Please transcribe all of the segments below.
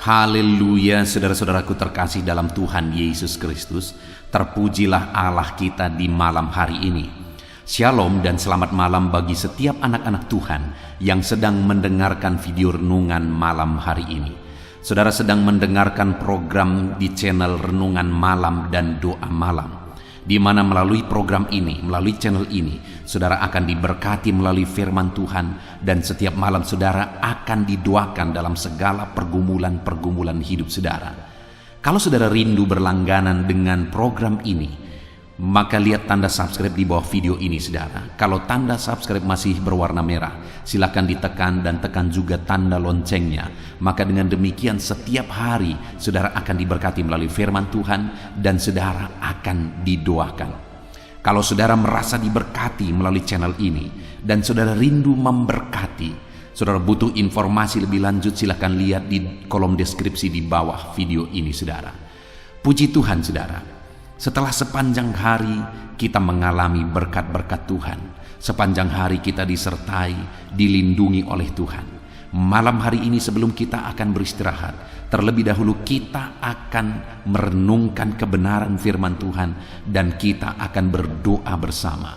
Haleluya, saudara-saudaraku terkasih dalam Tuhan Yesus Kristus. Terpujilah Allah kita di malam hari ini. Shalom dan selamat malam bagi setiap anak-anak Tuhan yang sedang mendengarkan video renungan malam hari ini. Saudara sedang mendengarkan program di channel Renungan Malam dan Doa Malam, di mana melalui program ini, melalui channel ini, saudara akan diberkati melalui firman Tuhan, dan setiap malam saudara akan didoakan dalam segala pergumulan-pergumulan hidup saudara. Kalau saudara rindu berlangganan dengan program ini, maka lihat tanda subscribe di bawah video ini saudara. Kalau tanda subscribe masih berwarna merah, silakan ditekan dan tekan juga tanda loncengnya. Maka dengan demikian setiap hari saudara akan diberkati melalui firman Tuhan dan saudara akan didoakan. Kalau saudara merasa diberkati melalui channel ini dan saudara rindu memberkati, saudara butuh informasi lebih lanjut, silakan lihat di kolom deskripsi di bawah video ini saudara. Puji Tuhan saudara. Setelah sepanjang hari kita mengalami berkat-berkat Tuhan, sepanjang hari kita disertai, dilindungi oleh Tuhan. Malam hari ini sebelum kita akan beristirahat, terlebih dahulu kita akan merenungkan kebenaran firman Tuhan dan kita akan berdoa bersama.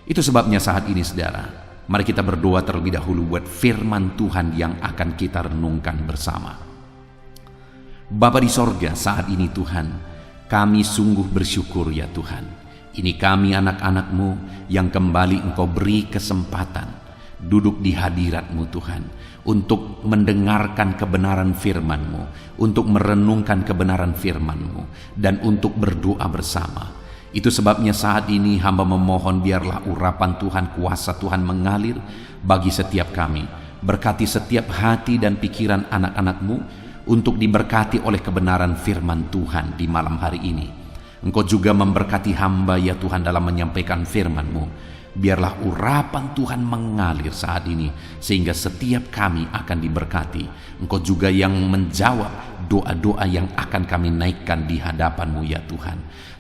Itu sebabnya saat ini saudara, mari kita berdoa terlebih dahulu buat firman Tuhan yang akan kita renungkan bersama. Bapa di sorga, saat ini Tuhan, kami sungguh bersyukur ya Tuhan. Ini kami anak-anak-Mu yang kembali Engkau beri kesempatan duduk di hadirat-Mu Tuhan, untuk mendengarkan kebenaran firman-Mu, untuk merenungkan kebenaran firman-Mu, dan untuk berdoa bersama. Itu sebabnya saat ini hamba memohon biarlah urapan Tuhan, kuasa Tuhan mengalir bagi setiap kami. Berkati setiap hati dan pikiran anak-anak-Mu untuk diberkati oleh kebenaran firman Tuhan di malam hari ini. Engkau juga memberkati hamba ya Tuhan dalam menyampaikan firman-Mu. Biarlah urapan Tuhan mengalir saat ini sehingga setiap kami akan diberkati. Engkau juga yang menjawab doa-doa yang akan kami naikkan di hadapan-Mu ya Tuhan.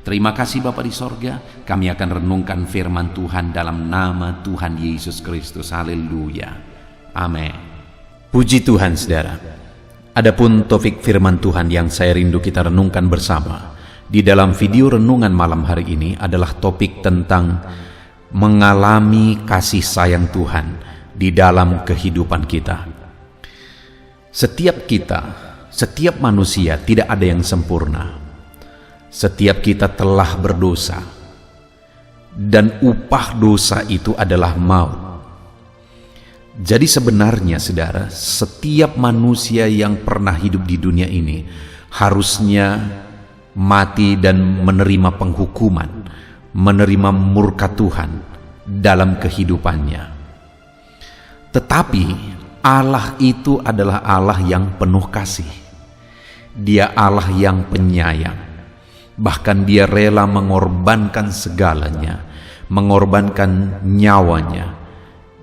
Terima kasih Bapa di sorga. Kami akan renungkan firman Tuhan dalam nama Tuhan Yesus Kristus. Haleluya. Amin. Puji Tuhan saudara. Adapun topik firman Tuhan yang saya rindu kita renungkan bersama di dalam video renungan malam hari ini adalah topik tentang mengalami kasih sayang Tuhan di dalam kehidupan kita. Setiap kita, setiap manusia tidak ada yang sempurna. Setiap kita telah berdosa, dan upah dosa itu adalah maut. Jadi sebenarnya saudara, setiap manusia yang pernah hidup di dunia ini harusnya mati dan menerima penghukuman, menerima murka Tuhan dalam kehidupannya. Tetapi Allah itu adalah Allah yang penuh kasih. Dia Allah yang penyayang. Bahkan Dia rela mengorbankan segalanya, mengorbankan nyawanya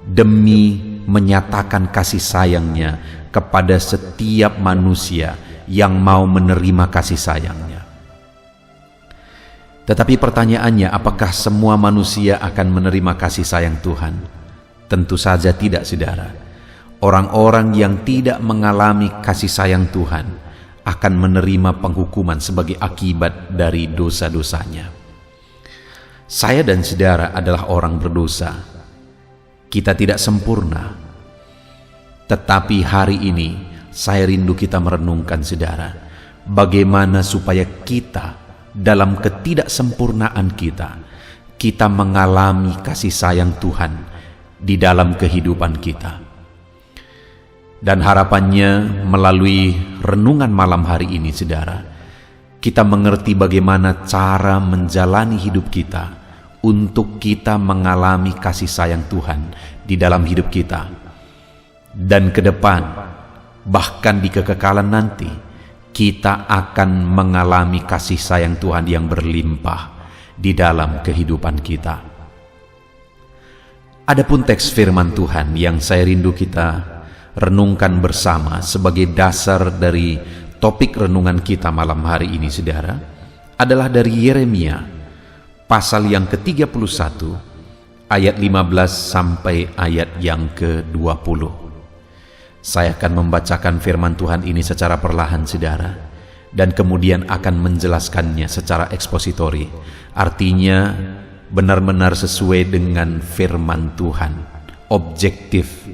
demi menyatakan kasih sayangnya kepada setiap manusia yang mau menerima kasih sayangnya. Tetapi pertanyaannya, apakah semua manusia akan menerima kasih sayang Tuhan? Tentu saja tidak saudara. Orang-orang yang tidak mengalami kasih sayang Tuhan akan menerima penghukuman sebagai akibat dari dosa-dosanya. Saya dan saudara adalah orang berdosa. Kita tidak sempurna, tetapi hari ini saya rindu kita merenungkan saudara, bagaimana supaya kita dalam ketidaksempurnaan kita mengalami kasih sayang Tuhan di dalam kehidupan kita. Dan harapannya melalui renungan malam hari ini saudara, kita mengerti bagaimana cara menjalani hidup kita untuk kita mengalami kasih sayang Tuhan di dalam hidup kita. Dan ke depan, bahkan di kekekalan nanti, kita akan mengalami kasih sayang Tuhan yang berlimpah di dalam kehidupan kita. Adapun teks firman Tuhan yang saya rindu kita renungkan bersama sebagai dasar dari topik renungan kita malam hari ini saudara, adalah dari Yeremia pasal yang ke-31 ayat 15 sampai ayat yang ke-20. Saya akan membacakan firman Tuhan ini secara perlahan, saudara, dan kemudian akan menjelaskannya secara ekspositori. Artinya benar-benar sesuai dengan firman Tuhan, objektif,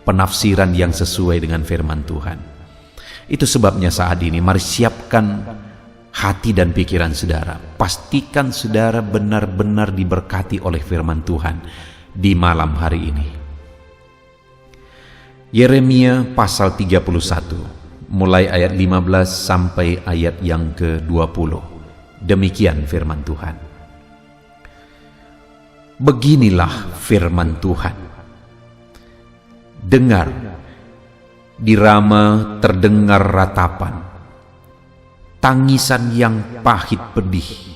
penafsiran yang sesuai dengan firman Tuhan. Itu sebabnya saat ini mari siapkan hati dan pikiran saudara. Pastikan saudara benar-benar diberkati oleh firman Tuhan di malam hari ini. Yeremia pasal 31, mulai ayat 15 sampai ayat yang ke-20. Demikian firman Tuhan. Beginilah firman Tuhan. Dengar, di Rama terdengar ratapan, tangisan yang pahit pedih.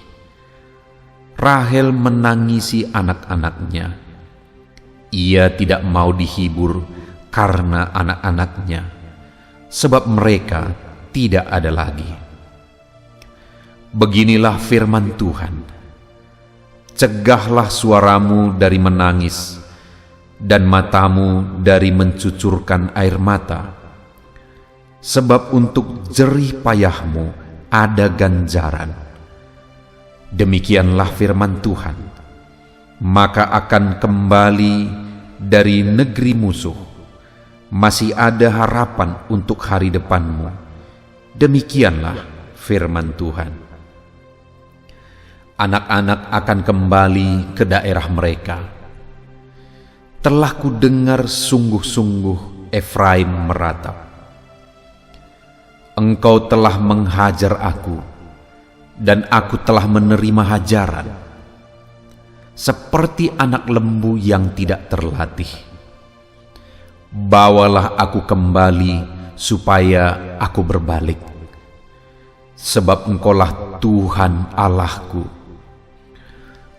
Rahel menangisi anak-anaknya. Ia tidak mau dihibur karena anak-anaknya, sebab mereka tidak ada lagi. Beginilah firman Tuhan. Cegahlah suaramu dari menangis, dan matamu dari mencucurkan air mata, sebab untuk jerih payahmu ada ganjaran. Demikianlah firman Tuhan. Maka akan kembali dari negeri musuh, masih ada harapan untuk hari depanmu. Demikianlah firman Tuhan. Anak-anak akan kembali ke daerah mereka. Telah kudengar sungguh-sungguh Efraim meratap. Engkau telah menghajar aku, dan aku telah menerima hajaran, seperti anak lembu yang tidak terlatih. Bawalah aku kembali supaya aku berbalik, sebab Engkaulah Tuhan Allahku.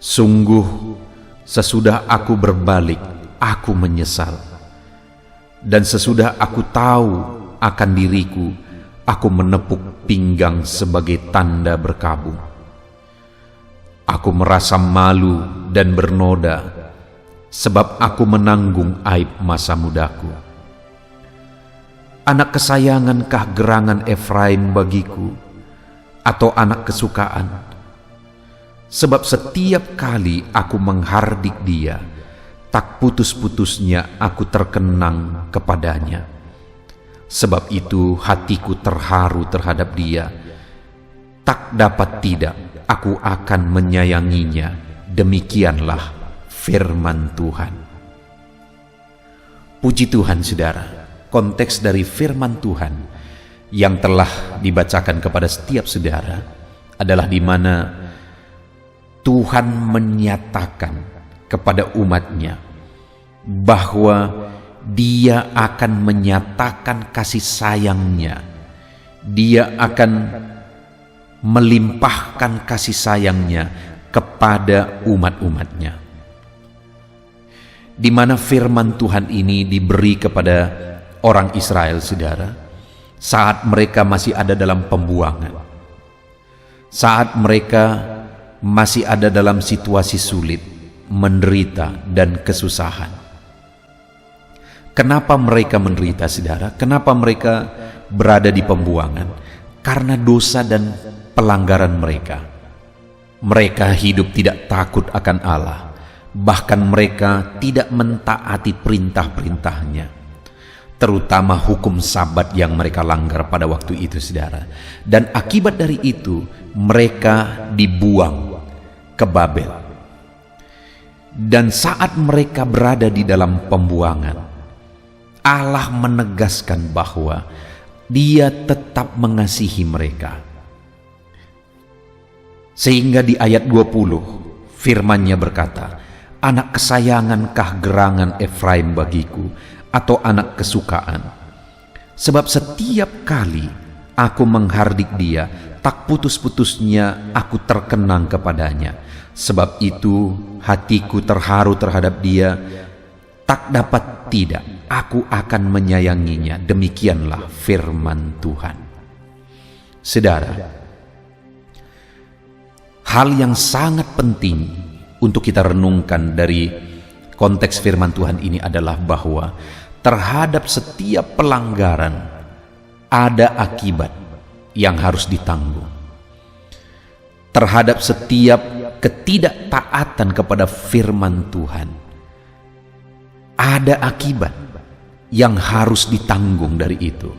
Sungguh sesudah aku berbalik, aku menyesal, dan sesudah aku tahu akan diriku, aku menepuk pinggang sebagai tanda berkabung. Aku merasa malu dan bernoda, sebab aku menanggung aib masa mudaku. Anak kesayangankah gerangan Efraim bagiku, atau anak kesukaan? Sebab setiap kali aku menghardik dia, tak putus-putusnya aku terkenang kepadanya. Sebab itu hatiku terharu terhadap dia, tak dapat tidak aku akan menyayanginya. Demikianlah firman Tuhan. Puji Tuhan, saudara. Konteks dari firman Tuhan yang telah dibacakan kepada setiap saudara adalah di mana Tuhan menyatakan kepada umatnya bahwa Dia akan menyatakan kasih sayangnya. Dia akan melimpahkan kasih sayangnya kepada umat-umatnya. Di mana firman Tuhan ini diberi kepada orang Israel, saudara, saat mereka masih ada dalam pembuangan, saat mereka masih ada dalam situasi sulit, menderita, dan kesusahan. Kenapa mereka menderita, saudara? Kenapa mereka berada di pembuangan? Karena dosa dan pelanggaran mereka. Mereka hidup tidak takut akan Allah. Bahkan mereka tidak mentaati perintah-perintahnya, terutama hukum Sabat yang mereka langgar pada waktu itu, saudara. Dan akibat dari itu mereka dibuang ke Babel. Dan saat mereka berada di dalam pembuangan, Allah menegaskan bahwa Dia tetap mengasihi mereka. Sehingga di ayat 20 firman-Nya berkata, anak kesayangankah gerangan Efraim bagiku, atau anak kesukaan? Sebab setiap kali aku menghardik dia, tak putus-putusnya aku terkenang kepadanya. Sebab itu hatiku terharu terhadap dia, tak dapat tidak aku akan menyayanginya. Demikianlah firman Tuhan. Saudara, hal yang sangat penting untuk kita renungkan dari konteks firman Tuhan ini adalah bahwa terhadap setiap pelanggaran ada akibat yang harus ditanggung. Terhadap setiap ketidaktaatan kepada firman Tuhan ada akibat yang harus ditanggung dari itu.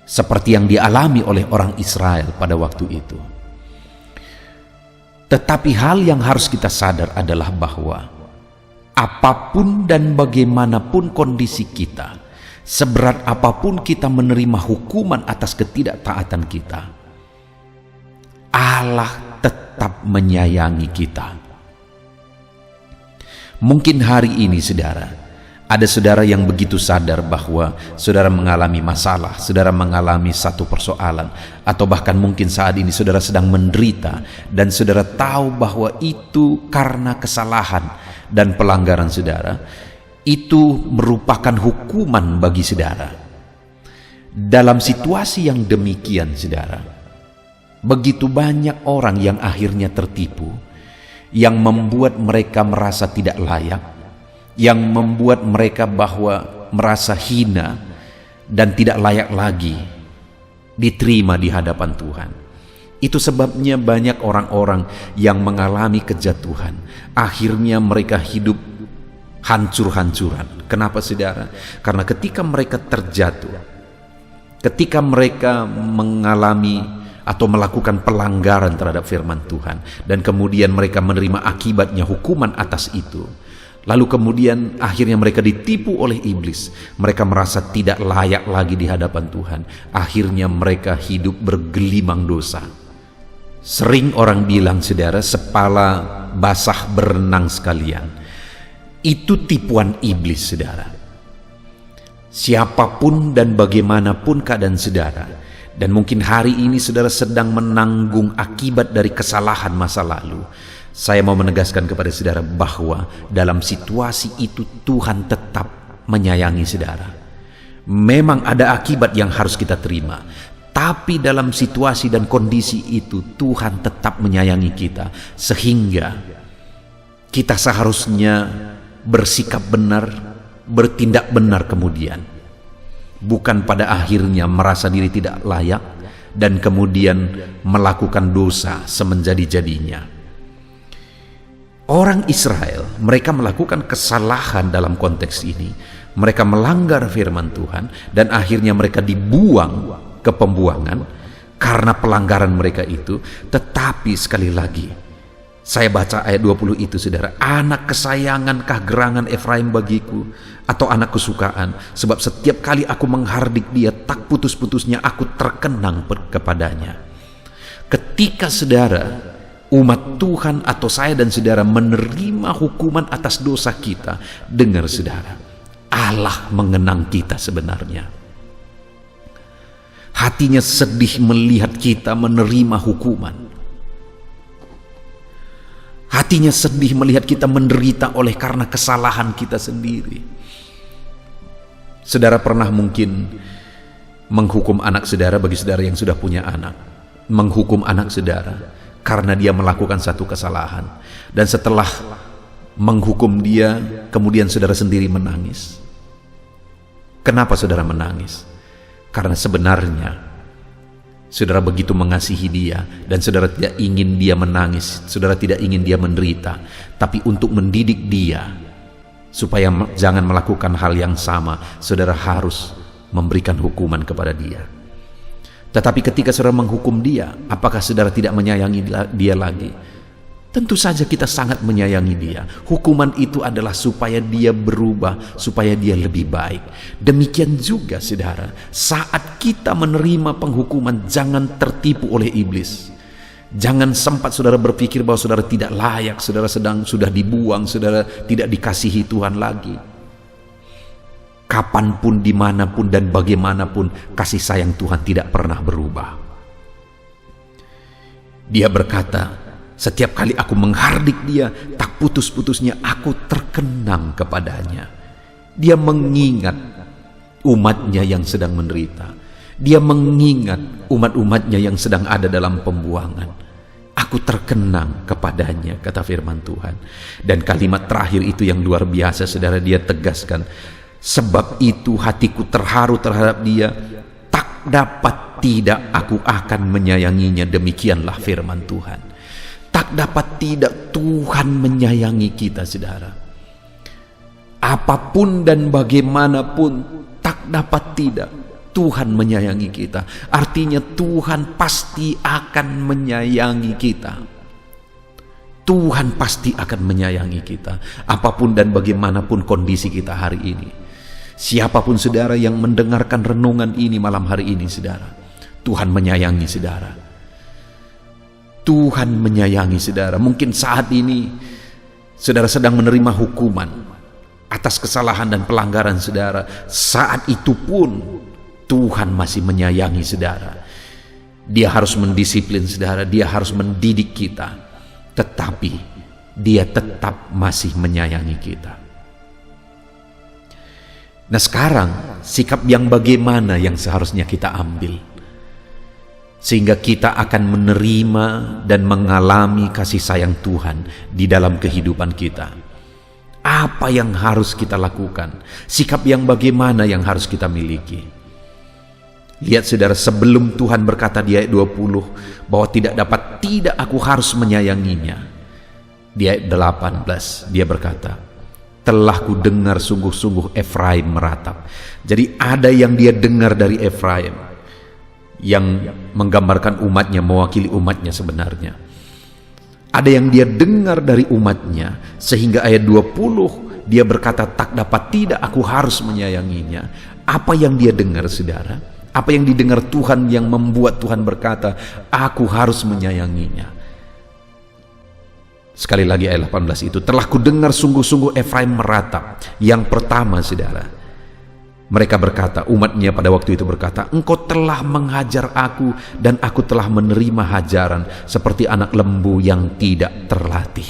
Seperti yang dialami oleh orang Israel pada waktu itu. Tetapi hal yang harus kita sadar adalah bahwa apapun dan bagaimanapun kondisi kita, seberat apapun kita menerima hukuman atas ketidaktaatan kita, Allah tetap menyayangi kita. Mungkin hari ini saudara, ada saudara yang begitu sadar bahwa saudara mengalami masalah, saudara mengalami satu persoalan, atau bahkan mungkin saat ini saudara sedang menderita dan saudara tahu bahwa itu karena kesalahan dan pelanggaran saudara. Itu merupakan hukuman bagi saudara. Dalam situasi yang demikian saudara, begitu banyak orang yang akhirnya tertipu, yang membuat mereka merasa tidak layak, yang membuat mereka bahwa merasa hina dan tidak layak lagi diterima di hadapan Tuhan. Itu sebabnya banyak orang-orang yang mengalami kejatuhan, akhirnya mereka hidup hancur-hancuran. Kenapa saudara? Karena ketika mereka terjatuh, ketika mereka mengalami atau melakukan pelanggaran terhadap firman Tuhan, dan kemudian mereka menerima akibatnya, hukuman atas itu, lalu kemudian akhirnya mereka ditipu oleh iblis, mereka merasa tidak layak lagi di hadapan Tuhan, akhirnya mereka hidup bergelimang dosa. Sering orang bilang saudara, sepala basah berenang sekalian. Itu tipuan iblis saudara. Siapapun dan bagaimanapun keadaan saudara, dan mungkin hari ini saudara sedang menanggung akibat dari kesalahan masa lalu, saya mau menegaskan kepada saudara bahwa dalam situasi itu Tuhan tetap menyayangi saudara. Memang ada akibat yang harus kita terima, tapi dalam situasi dan kondisi itu Tuhan tetap menyayangi kita, sehingga kita seharusnya bersikap benar, bertindak benar kemudian, bukan pada akhirnya merasa diri tidak layak dan kemudian melakukan dosa semenjadi-jadinya. Orang Israel, mereka melakukan kesalahan dalam konteks ini. Mereka melanggar firman Tuhan dan akhirnya mereka dibuang ke pembuangan karena pelanggaran mereka itu. Tetapi sekali lagi, saya baca ayat 20 itu saudara, anak kesayangankah gerangan Efraim bagiku, atau anak kesukaan, sebab setiap kali aku menghardik dia, tak putus-putusnya aku terkenang kepadanya. Ketika saudara, umat Tuhan atau saya dan saudara menerima hukuman atas dosa kita, dengar saudara, Allah mengenang kita sebenarnya. Hatinya sedih melihat kita menerima hukuman. Hatinya sedih melihat kita menderita oleh karena kesalahan kita sendiri. Saudara pernah mungkin menghukum anak saudara, bagi saudara yang sudah punya anak, menghukum anak saudara karena dia melakukan satu kesalahan, dan setelah menghukum dia kemudian saudara sendiri menangis. Kenapa saudara menangis? Karena sebenarnya saudara begitu mengasihi dia dan saudara tidak ingin dia menangis, saudara tidak ingin dia menderita, tapi untuk mendidik dia supaya jangan melakukan hal yang sama, saudara harus memberikan hukuman kepada dia. Tetapi ketika saudara menghukum dia, apakah saudara tidak menyayangi dia lagi? Tentu saja kita sangat menyayangi dia. Hukuman itu adalah supaya dia berubah, supaya dia lebih baik. Demikian juga saudara, saat kita menerima penghukuman, jangan tertipu oleh iblis. Jangan sempat saudara berpikir bahwa saudara tidak layak, saudara sudah dibuang, saudara tidak dikasihi Tuhan lagi. Kapanpun, dimanapun, dan bagaimanapun, kasih sayang Tuhan tidak pernah berubah. Dia berkata, setiap kali aku menghardik dia, tak putus-putusnya aku terkenang kepadanya. Dia mengingat umatnya yang sedang menderita. Dia mengingat umat-umatnya yang sedang ada dalam pembuangan. Aku terkenang kepadanya, kata firman Tuhan. Dan kalimat terakhir itu yang luar biasa, saudara, dia tegaskan, Sebab itu hatiku terharu terhadap dia, tak dapat tidak aku akan menyayanginya. Demikianlah firman Tuhan. Tak dapat tidak Tuhan menyayangi kita, saudara. Apapun dan bagaimanapun, tak dapat tidak Tuhan menyayangi kita. Artinya Tuhan pasti akan menyayangi kita. Tuhan pasti akan menyayangi kita, apapun dan bagaimanapun kondisi kita hari ini. Siapapun saudara yang mendengarkan renungan ini malam hari ini, saudara, Tuhan menyayangi saudara. Tuhan menyayangi saudara. Mungkin saat ini saudara sedang menerima hukuman atas kesalahan dan pelanggaran saudara. Saat itu pun Tuhan masih menyayangi saudara. Dia harus mendisiplin saudara, dia harus mendidik kita. Tetapi dia tetap masih menyayangi kita. Nah, sekarang sikap yang bagaimana yang seharusnya kita ambil sehingga kita akan menerima dan mengalami kasih sayang Tuhan di dalam kehidupan kita? Apa yang harus kita lakukan? Sikap yang bagaimana yang harus kita miliki? Lihat saudara, sebelum Tuhan berkata di ayat 20 bahwa tidak dapat tidak aku harus menyayanginya, di ayat 18 dia berkata, telah ku dengar sungguh-sungguh Efraim meratap. Jadi ada yang dia dengar dari Efraim yang menggambarkan umatnya, mewakili umatnya sebenarnya. Ada yang dia dengar dari umatnya, sehingga ayat 20 dia berkata tak dapat tidak aku harus menyayanginya. Apa yang dia dengar saudara? Apa yang didengar Tuhan yang membuat Tuhan berkata aku harus menyayanginya? Sekali lagi ayat 18 itu, telah ku dengar sungguh-sungguh Efraim meratap. Yang pertama saudara, mereka berkata, umatnya pada waktu itu berkata, engkau telah menghajar aku dan aku telah menerima hajaran seperti anak lembu yang tidak terlatih.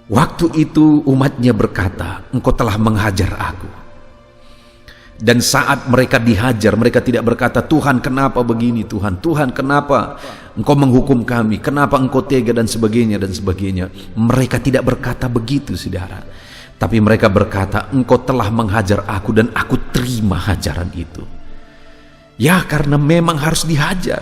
Waktu itu umatnya berkata, engkau telah menghajar aku. Dan saat mereka dihajar, mereka tidak berkata, Tuhan kenapa begini Tuhan? Tuhan kenapa engkau menghukum kami? Kenapa engkau tega dan sebagainya dan sebagainya. Mereka tidak berkata begitu saudara. Tapi mereka berkata, engkau telah menghajar aku dan aku terima hajaran itu. Ya, karena memang harus dihajar.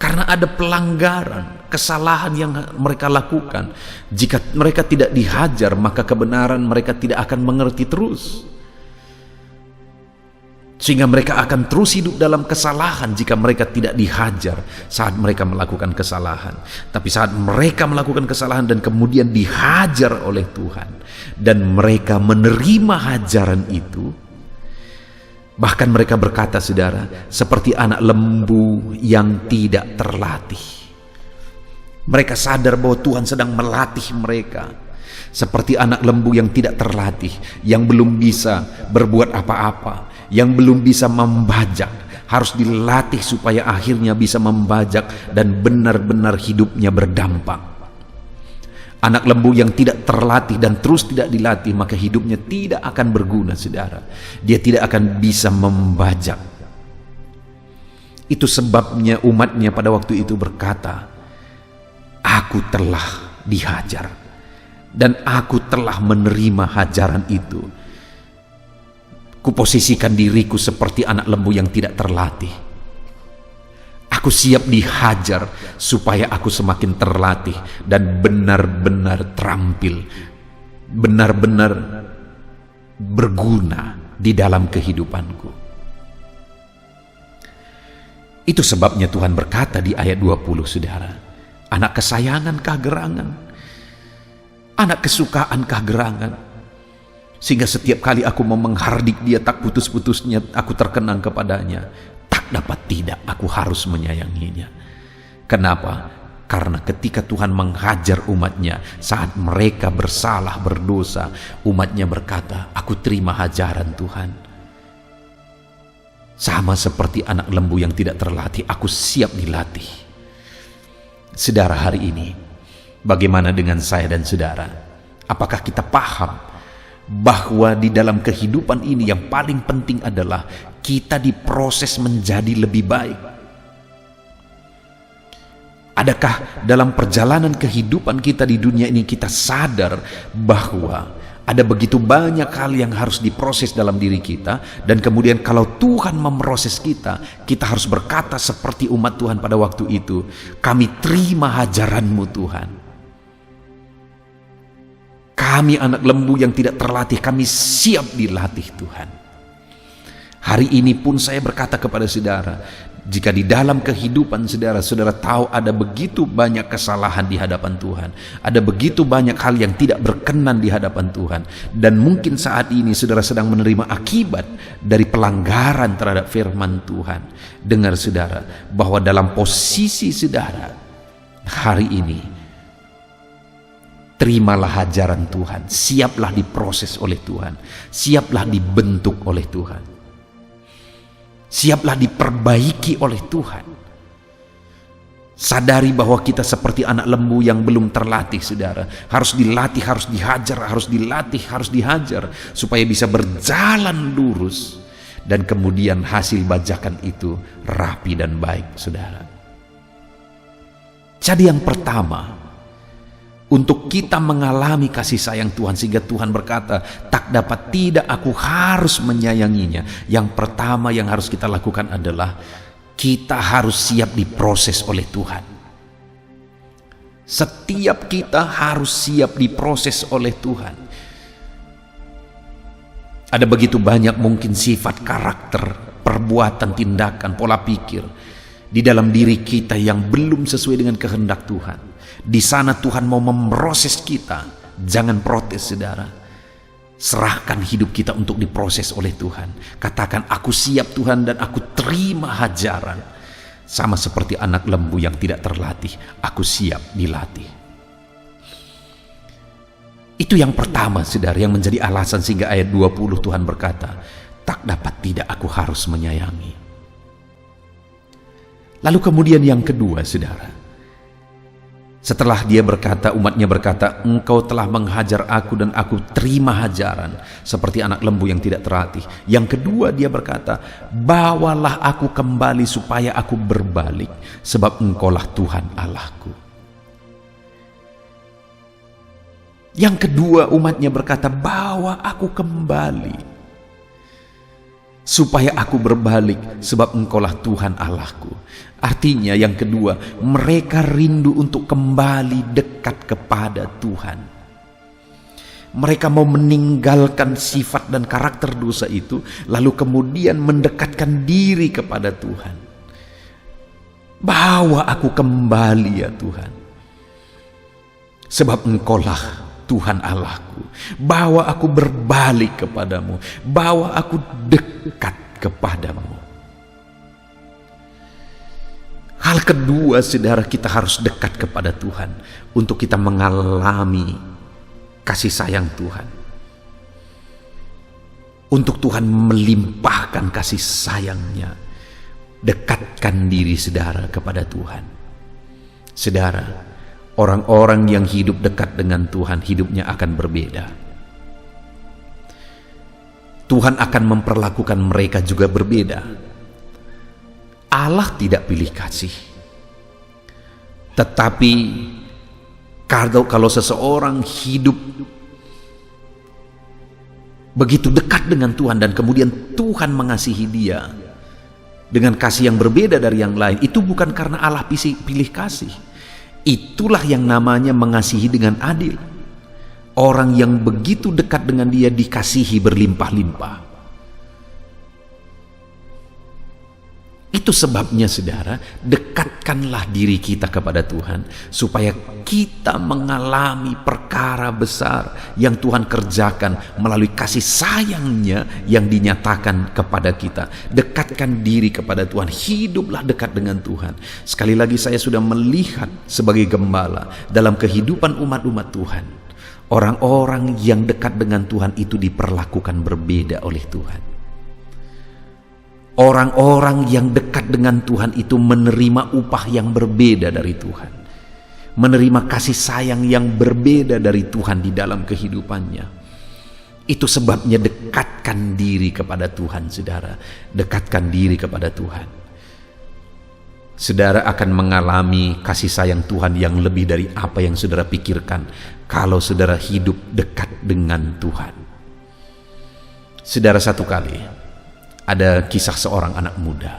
Karena ada pelanggaran, kesalahan yang mereka lakukan. Jika mereka tidak dihajar, maka kebenaran mereka tidak akan mengerti terus. Sehingga mereka akan terus hidup dalam kesalahan jika mereka tidak dihajar saat mereka melakukan kesalahan. Tapi saat mereka melakukan kesalahan dan kemudian dihajar oleh Tuhan, dan mereka menerima hajaran itu, bahkan mereka berkata saudara, seperti anak lembu yang tidak terlatih. Mereka sadar bahwa Tuhan sedang melatih mereka. Seperti anak lembu yang tidak terlatih, yang belum bisa berbuat apa-apa, yang belum bisa membajak, harus dilatih supaya akhirnya bisa membajak dan benar-benar hidupnya berdampak. Anak lembu yang tidak terlatih dan terus tidak dilatih, maka hidupnya tidak akan berguna saudara. Dia tidak akan bisa membajak. Itu sebabnya umatnya pada waktu itu berkata, aku telah dihajar dan aku telah menerima hajaran itu. Kuposisikan diriku seperti anak lembu yang tidak terlatih. Aku siap dihajar supaya aku semakin terlatih dan benar-benar terampil, benar-benar berguna di dalam kehidupanku. Itu sebabnya Tuhan berkata di ayat 20 saudara, anak kesayangan kah gerangan? Anak kesukaan kah gerangan? Sehingga setiap kali aku mau menghardik dia, tak putus-putusnya aku terkenang kepadanya. Tak dapat tidak aku harus menyayanginya. Kenapa? Karena ketika Tuhan menghajar umatnya saat mereka bersalah, berdosa, umatnya berkata, aku terima hajaran Tuhan. Sama seperti anak lembu yang tidak terlatih, aku siap dilatih. Saudara, hari ini bagaimana dengan saya dan saudara? Apakah kita paham bahwa di dalam kehidupan ini yang paling penting adalah kita diproses menjadi lebih baik? Adakah dalam perjalanan kehidupan kita di dunia ini kita sadar bahwa Ada begitu banyak hal yang harus diproses dalam diri kita, dan kemudian kalau Tuhan memproses kita, kita harus berkata seperti umat Tuhan pada waktu itu, kami terima hajaran-Mu Tuhan. Kami anak lembu yang tidak terlatih, kami siap dilatih Tuhan. Hari ini pun saya berkata kepada saudara, jika di dalam kehidupan saudara tahu ada begitu banyak kesalahan di hadapan Tuhan, ada begitu banyak hal yang tidak berkenan di hadapan Tuhan, dan mungkin saat ini saudara sedang menerima akibat dari pelanggaran terhadap firman Tuhan, dengar saudara bahwa dalam posisi saudara hari ini, terimalah ajaran Tuhan, siaplah diproses oleh Tuhan, siaplah dibentuk oleh Tuhan, siaplah diperbaiki oleh Tuhan. Sadari bahwa kita seperti anak lembu yang belum terlatih saudara, harus dilatih, harus dihajar, harus dilatih, harus dihajar, supaya bisa berjalan lurus, dan kemudian hasil bajakan itu rapi dan baik saudara. Jadi yang pertama, untuk kita mengalami kasih sayang Tuhan sehingga Tuhan berkata, tak dapat tidak aku harus menyayanginya. Yang pertama yang harus kita lakukan adalah kita harus siap diproses oleh Tuhan. Setiap kita harus siap diproses oleh Tuhan. Ada begitu banyak mungkin sifat, karakter, perbuatan, tindakan, pola pikir di dalam diri kita yang belum sesuai dengan kehendak Tuhan. Di sana Tuhan mau memproses kita. Jangan protes saudara. Serahkan hidup kita untuk diproses oleh Tuhan. Katakan, aku siap Tuhan dan aku terima hajaran. Sama seperti anak lembu yang tidak terlatih, aku siap dilatih. Itu yang pertama saudara, yang menjadi alasan sehingga ayat 20 Tuhan berkata, tak dapat tidak aku harus menyayangi. Lalu kemudian yang kedua saudara, setelah dia berkata, umatnya berkata, engkau telah menghajar aku dan aku terima hajaran, seperti anak lembu yang tidak terlatih. Yang kedua dia berkata, bawalah aku kembali supaya aku berbalik, sebab engkaulah Tuhan Allahku. Yang kedua umatnya berkata, bawa aku kembali supaya aku berbalik, sebab engkaulah Tuhan Allahku. Artinya yang kedua, mereka rindu untuk kembali dekat kepada Tuhan. Mereka mau meninggalkan sifat dan karakter dosa itu, lalu kemudian mendekatkan diri kepada Tuhan. Bawa aku kembali ya Tuhan, sebab engkaulah Tuhan Allahku. Bawa aku berbalik kepadamu, bawa aku dekat kepadamu. Hal kedua saudara, kita harus dekat kepada Tuhan untuk kita mengalami kasih sayang Tuhan, untuk Tuhan melimpahkan kasih sayangnya. Dekatkan diri saudara kepada Tuhan. Saudara, orang-orang yang hidup dekat dengan Tuhan, hidupnya akan berbeda. Tuhan akan memperlakukan mereka juga berbeda. Allah tidak pilih kasih. Tetapi kalau seseorang hidup begitu dekat dengan Tuhan dan kemudian Tuhan mengasihi dia dengan kasih yang berbeda dari yang lain, itu bukan karena Allah pilih kasih. Itulah yang namanya mengasihi dengan adil. Orang yang begitu dekat dengan dia dikasihi berlimpah-limpah. Itu sebabnya saudara, dekatkanlah diri kita kepada Tuhan supaya kita mengalami perkara besar yang Tuhan kerjakan melalui kasih sayangnya yang dinyatakan kepada kita. Dekatkan diri kepada Tuhan, hiduplah dekat dengan Tuhan. Sekali lagi saya sudah melihat sebagai gembala dalam kehidupan umat-umat Tuhan, orang-orang yang dekat dengan Tuhan itu diperlakukan berbeda oleh Tuhan. Orang-orang yang dekat dengan Tuhan itu menerima upah yang berbeda dari Tuhan, menerima kasih sayang yang berbeda dari Tuhan di dalam kehidupannya. Itu sebabnya dekatkan diri kepada Tuhan saudara, dekatkan diri kepada Tuhan. Saudara akan mengalami kasih sayang Tuhan yang lebih dari apa yang saudara pikirkan kalau saudara hidup dekat dengan Tuhan. Saudara, satu kali ada kisah seorang anak muda.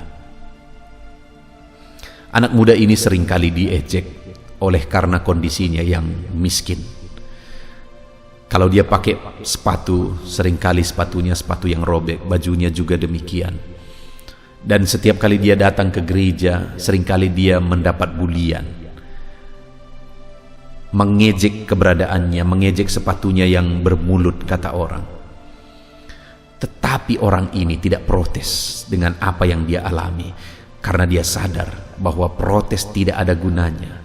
Anak muda ini seringkali diejek oleh karena kondisinya yang miskin. Kalau dia pakai sepatu, seringkali sepatunya sepatu yang robek, bajunya juga demikian. Dan setiap kali dia datang ke gereja, seringkali dia mendapat bulian, mengejek keberadaannya, mengejek sepatunya yang bermulut, kata orang. Tetapi orang ini tidak protes dengan apa yang dia alami, karena dia sadar bahwa protes tidak ada gunanya.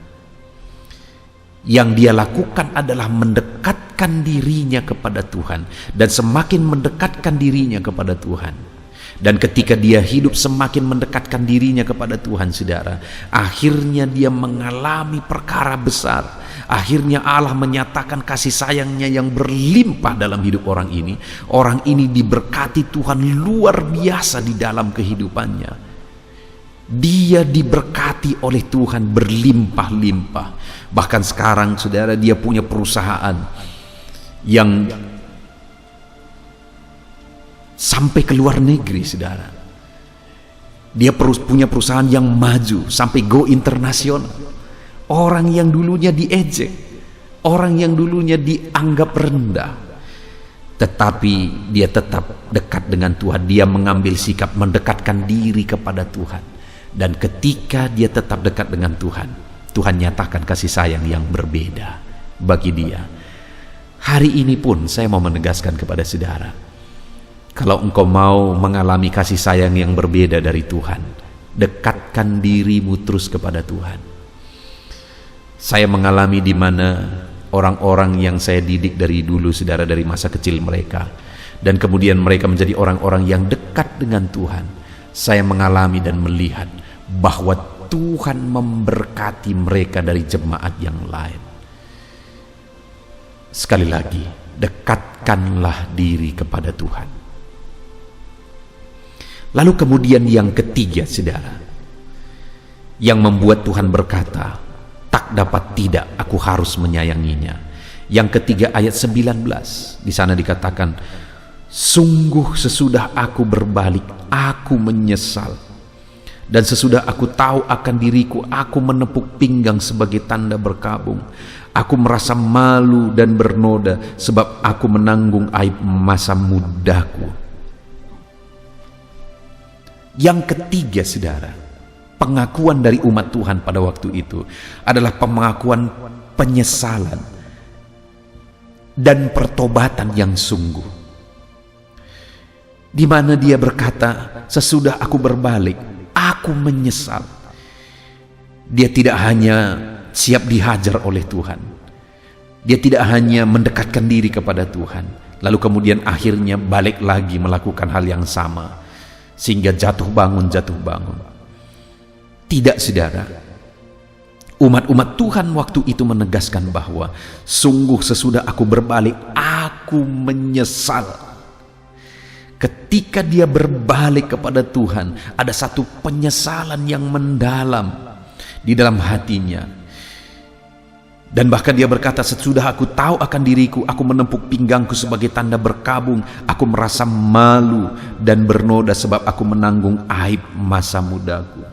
Yang dia lakukan adalah mendekatkan dirinya kepada Tuhan, dan semakin mendekatkan dirinya kepada Tuhan, dan ketika dia hidup semakin mendekatkan dirinya kepada Tuhan, saudara, akhirnya dia mengalami perkara besar. Akhirnya Allah menyatakan kasih sayangnya yang berlimpah dalam hidup orang ini. Orang ini diberkati Tuhan luar biasa di dalam kehidupannya. Dia diberkati oleh Tuhan berlimpah-limpah. Bahkan sekarang, saudara, dia punya perusahaan yang sampai ke luar negeri, saudara. Dia punya perusahaan yang maju sampai go internasional. Orang yang dulunya diejek, orang yang dulunya dianggap rendah, tetapi dia tetap dekat dengan Tuhan. Dia mengambil sikap mendekatkan diri kepada Tuhan. Dan ketika dia tetap dekat dengan Tuhan, Tuhan nyatakan kasih sayang yang berbeda bagi dia. Hari ini pun saya mau menegaskan kepada saudara, kalau engkau mau mengalami kasih sayang yang berbeda dari Tuhan, dekatkan dirimu terus kepada Tuhan. Saya mengalami di mana orang-orang yang saya didik dari dulu, saudara, dari masa kecil mereka, dan kemudian mereka menjadi orang-orang yang dekat dengan Tuhan. Saya mengalami dan melihat bahwa Tuhan memberkati mereka dari jemaat yang lain. Sekali lagi, dekatkanlah diri kepada Tuhan. Lalu kemudian yang ketiga, saudara, yang membuat Tuhan berkata, tak dapat tidak, aku harus menyayanginya. Yang ketiga, ayat 19, di sana dikatakan, sungguh sesudah aku berbalik, aku menyesal. Dan sesudah aku tahu akan diriku, aku menepuk pinggang sebagai tanda berkabung. Aku merasa malu dan bernoda, sebab aku menanggung aib masa mudaku. Yang ketiga, saudara, pengakuan dari umat Tuhan pada waktu itu adalah pengakuan penyesalan dan pertobatan yang sungguh, di mana dia berkata, sesudah aku berbalik, aku menyesal. Dia tidak hanya siap dihajar oleh Tuhan, dia tidak hanya mendekatkan diri kepada Tuhan, lalu kemudian akhirnya balik lagi melakukan hal yang sama, sehingga jatuh bangun. Tidak, saudara. Umat-umat Tuhan waktu itu menegaskan bahwa sungguh sesudah aku berbalik, aku menyesal. Ketika dia berbalik kepada Tuhan, ada satu penyesalan yang mendalam di dalam hatinya. Dan bahkan dia berkata, sesudah aku tahu akan diriku, aku menepuk pinggangku sebagai tanda berkabung. Aku merasa malu dan bernoda sebab aku menanggung aib masa mudaku.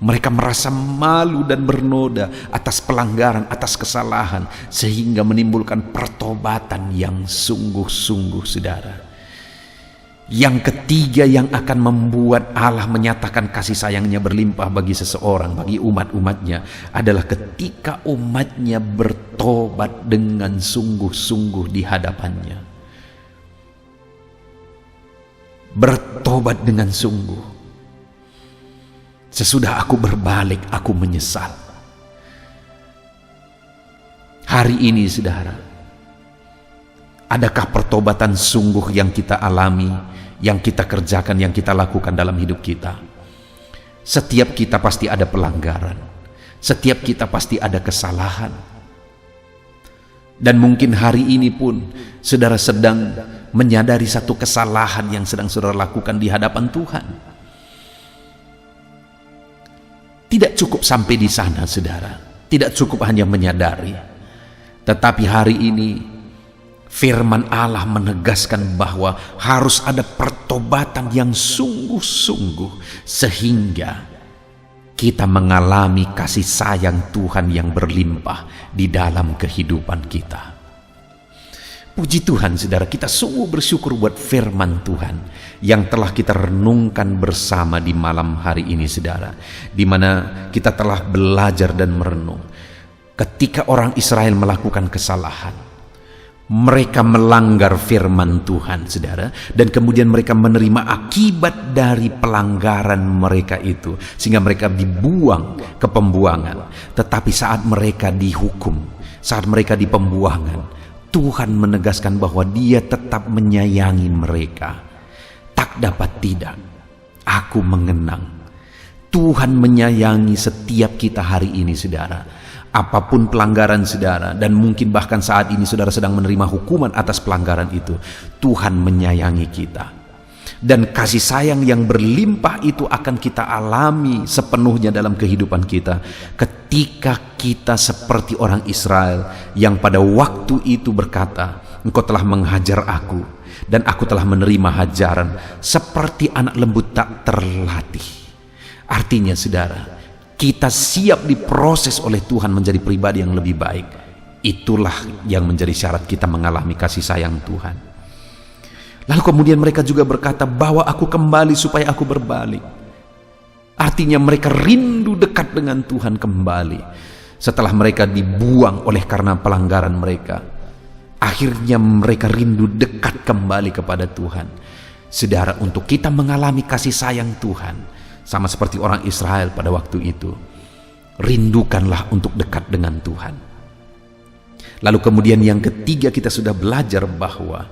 Mereka merasa malu dan bernoda atas pelanggaran, atas kesalahan, sehingga menimbulkan pertobatan yang sungguh-sungguh, saudara. Yang ketiga yang akan membuat Allah menyatakan kasih sayangnya berlimpah bagi seseorang, bagi umat-umatnya, adalah ketika umatnya bertobat dengan sungguh-sungguh di hadapannya. Bertobat dengan sungguh. Sesudah aku berbalik, aku menyesal. Hari ini, saudara, adakah pertobatan sungguh yang kita alami, yang kita kerjakan, yang kita lakukan dalam hidup kita? Setiap kita pasti ada pelanggaran, setiap kita pasti ada kesalahan. Dan mungkin hari ini pun saudara sedang menyadari satu kesalahan yang sedang saudara lakukan di hadapan Tuhan. Tidak cukup sampai di sana, saudara. Tidak cukup hanya menyadari. Tetapi hari ini firman Allah menegaskan bahwa harus ada pertobatan yang sungguh-sungguh sehingga kita mengalami kasih sayang Tuhan yang berlimpah di dalam kehidupan kita. Puji Tuhan, saudara, kita sungguh bersyukur buat firman Tuhan yang telah kita renungkan bersama di malam hari ini, saudara, di mana kita telah belajar dan merenung ketika orang Israel melakukan kesalahan. Mereka melanggar firman Tuhan, saudara, dan kemudian mereka menerima akibat dari pelanggaran mereka itu, sehingga mereka dibuang ke pembuangan. Tetapi saat mereka dihukum, saat mereka di pembuangan, Tuhan menegaskan bahwa Dia tetap menyayangi mereka. Tak dapat tidak, aku mengenang. Tuhan menyayangi setiap kita hari ini, saudara. Apapun pelanggaran saudara, dan mungkin bahkan saat ini saudara sedang menerima hukuman atas pelanggaran itu, Tuhan menyayangi kita. Dan kasih sayang yang berlimpah itu akan kita alami sepenuhnya dalam kehidupan kita ketika kita seperti orang Israel yang pada waktu itu berkata, Engkau telah menghajar aku dan aku telah menerima hajaran seperti anak lembut tak terlatih. Artinya, saudara, kita siap diproses oleh Tuhan menjadi pribadi yang lebih baik. Itulah yang menjadi syarat kita mengalami kasih sayang Tuhan. Lalu kemudian mereka juga berkata, bawa aku kembali supaya aku berbalik. Artinya mereka rindu dekat dengan Tuhan kembali. Setelah mereka dibuang oleh karena pelanggaran mereka, akhirnya mereka rindu dekat kembali kepada Tuhan. Saudara, untuk kita mengalami kasih sayang Tuhan, sama seperti orang Israel pada waktu itu, rindukanlah untuk dekat dengan Tuhan. Lalu kemudian yang ketiga, kita sudah belajar bahwa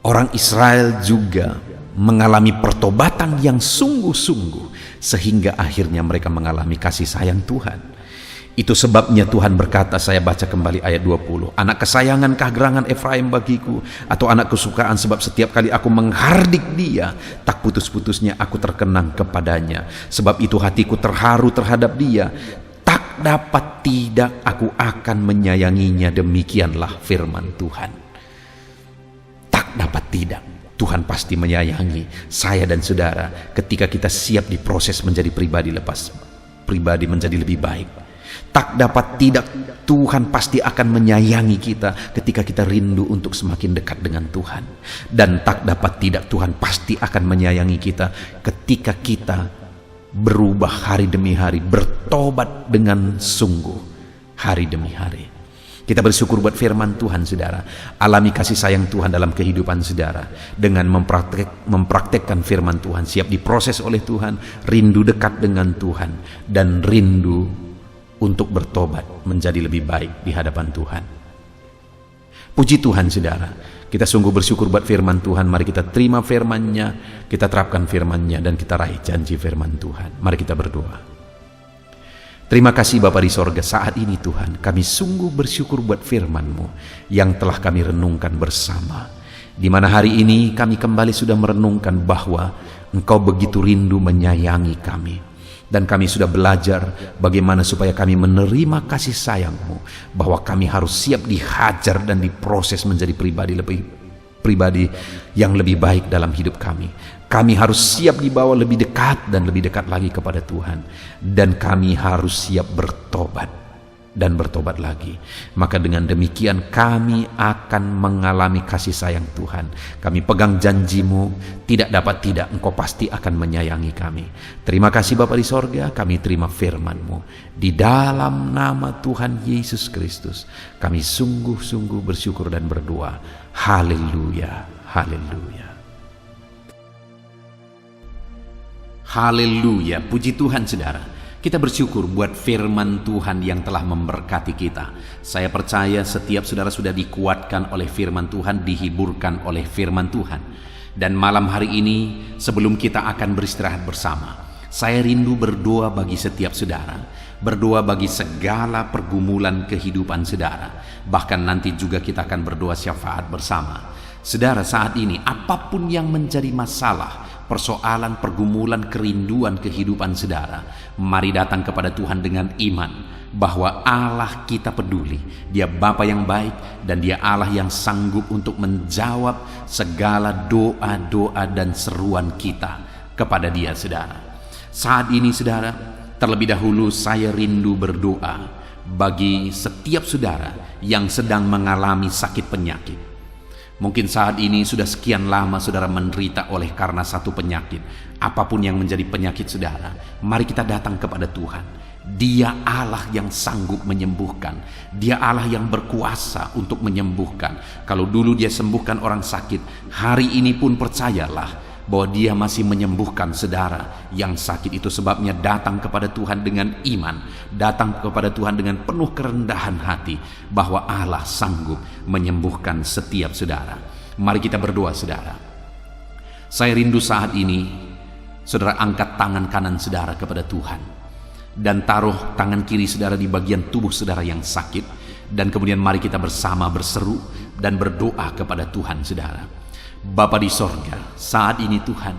orang Israel juga mengalami pertobatan yang sungguh-sungguh sehingga akhirnya mereka mengalami kasih sayang Tuhan. Itu sebabnya Tuhan berkata, saya baca kembali ayat 20, anak kesayangankah gerangan Efraim bagiku, atau anak kesukaan, sebab setiap kali aku menghardik dia, tak putus-putusnya aku terkenang kepadanya. Sebab itu hatiku terharu terhadap dia, tak dapat tidak aku akan menyayanginya. Demikianlah firman Tuhan. Tak dapat tidak, Tuhan pasti menyayangi saya dan saudara ketika kita siap diproses menjadi pribadi menjadi lebih baik. Tak dapat tidak, Tuhan pasti akan menyayangi kita ketika kita rindu untuk semakin dekat dengan Tuhan. Dan tak dapat tidak, Tuhan pasti akan menyayangi kita ketika kita berubah hari demi hari, bertobat dengan sungguh hari demi hari. Kita bersyukur buat firman Tuhan, saudara. Alami kasih sayang Tuhan dalam kehidupan saudara dengan mempraktekkan firman Tuhan, siap diproses oleh Tuhan, rindu dekat dengan Tuhan, dan rindu untuk bertobat menjadi lebih baik di hadapan Tuhan. Puji Tuhan, saudara. Kita sungguh bersyukur buat firman Tuhan. Mari kita terima firman-Nya, kita terapkan firman-Nya, dan kita raih janji firman Tuhan. Mari kita berdoa. Terima kasih Bapa di sorga, saat ini Tuhan, kami sungguh bersyukur buat firman-Mu yang telah kami renungkan bersama. Di mana hari ini kami kembali sudah merenungkan bahwa Engkau begitu rindu menyayangi kami. Dan kami sudah belajar bagaimana supaya kami menerima kasih sayang-Mu, bahwa kami harus siap dihajar dan diproses menjadi pribadi yang lebih baik dalam hidup kami. Kami harus siap dibawa lebih dekat dan lebih dekat lagi kepada Tuhan. Dan kami harus siap bertobat dan bertobat lagi. Maka dengan demikian kami akan mengalami kasih sayang Tuhan. Kami pegang janji-Mu, tidak dapat tidak, Engkau pasti akan menyayangi kami. Terima kasih Bapa di sorga, kami terima firman-Mu. Di dalam nama Tuhan Yesus Kristus, kami sungguh-sungguh bersyukur dan berdoa. Haleluya, haleluya. Haleluya, puji Tuhan saudara. Kita bersyukur buat firman Tuhan yang telah memberkati kita. Saya percaya setiap saudara sudah dikuatkan oleh firman Tuhan, dihiburkan oleh firman Tuhan. Dan malam hari ini sebelum kita akan beristirahat bersama, saya rindu berdoa bagi setiap saudara. Berdoa bagi segala pergumulan kehidupan saudara. Bahkan nanti juga kita akan berdoa syafaat bersama. Saudara, saat ini apapun yang menjadi masalah, persoalan, pergumulan, kerinduan kehidupan saudara, mari datang kepada Tuhan dengan iman bahwa Allah kita peduli. Dia Bapa yang baik dan Dia Allah yang sanggup untuk menjawab segala doa-doa dan seruan kita kepada Dia, saudara. Saat ini, saudara, terlebih dahulu saya rindu berdoa bagi setiap saudara yang sedang mengalami sakit penyakit. Mungkin saat ini sudah sekian lama saudara menderita oleh karena satu penyakit. Apapun yang menjadi penyakit saudara, mari kita datang kepada Tuhan. Dia Allah yang sanggup menyembuhkan. Dia Allah yang berkuasa untuk menyembuhkan. Kalau dulu Dia sembuhkan orang sakit, hari ini pun percayalah bahwa Dia masih menyembuhkan saudara yang sakit. Itu sebabnya datang kepada Tuhan dengan iman, datang kepada Tuhan dengan penuh kerendahan hati bahwa Allah sanggup menyembuhkan setiap saudara. Mari kita berdoa, saudara. Saya rindu saat ini saudara angkat tangan kanan saudara kepada Tuhan dan taruh tangan kiri saudara di bagian tubuh saudara yang sakit, dan kemudian mari kita bersama berseru dan berdoa kepada Tuhan, saudara. Bapa di sorga, saat ini Tuhan,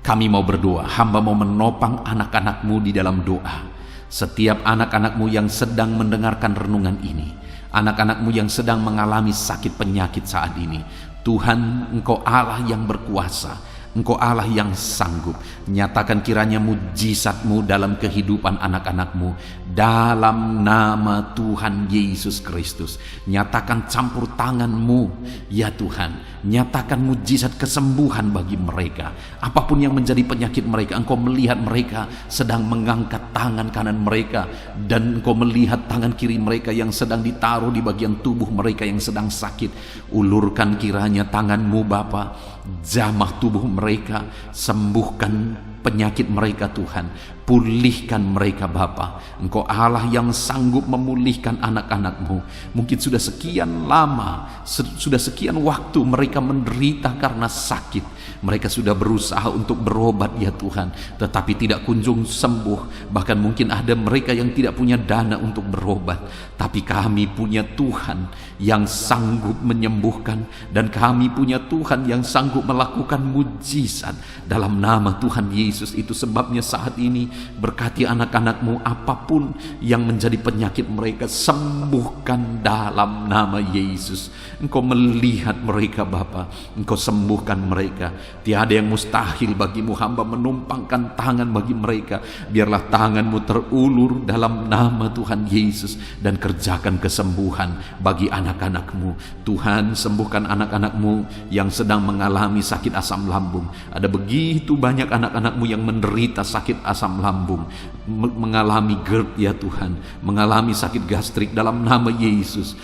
kami mau berdoa, hamba mau menopang anak-anak-Mu di dalam doa. Setiap anak-anak-Mu yang sedang mendengarkan renungan ini, anak-anak-Mu yang sedang mengalami sakit penyakit saat ini, Tuhan, Engkau Allah yang berkuasa, Engkau Allah yang sanggup. Nyatakan kiranya mujizat-Mu dalam kehidupan anak-anak-Mu dalam nama Tuhan Yesus Kristus. Nyatakan campur tangan-Mu ya Tuhan. Nyatakan mujizat kesembuhan bagi mereka. Apapun yang menjadi penyakit mereka, Engkau melihat mereka sedang mengangkat tangan kanan mereka, dan Engkau melihat tangan kiri mereka yang sedang ditaruh di bagian tubuh mereka yang sedang sakit. Ulurkan kiranya tangan-Mu Bapa, jamah tubuh mereka, sembuhkan penyakit mereka Tuhan, pulihkan mereka Bapa. Engkau Allah yang sanggup memulihkan anak-anak-Mu. Mungkin sudah sekian lama, sudah sekian waktu mereka menderita karena sakit. Mereka sudah berusaha untuk berobat ya Tuhan, tetapi tidak kunjung sembuh. Bahkan mungkin ada mereka yang tidak punya dana untuk berobat. Tapi kami punya Tuhan yang sanggup menyembuhkan, dan kami punya Tuhan yang sanggup melakukan mujizat dalam nama Tuhan Yesus. Itu sebabnya saat ini berkati anak-anak-Mu, apapun yang menjadi penyakit mereka, sembuhkan dalam nama Yesus. Engkau melihat mereka Bapa, Engkau sembuhkan mereka. Tiada yang mustahil bagi-Mu, hamba menumpangkan tangan bagi mereka. Biarlah tangan-Mu terulur dalam nama Tuhan Yesus, dan kerjakan kesembuhan bagi anak-anak-Mu. Tuhan, sembuhkan anak-anak-Mu yang sedang mengalami sakit asam lambung. Ada begitu banyak anak-anak-Mu yang menderita sakit asam lambung, mengalami GERD ya Tuhan, mengalami sakit gastrik dalam nama Yesus.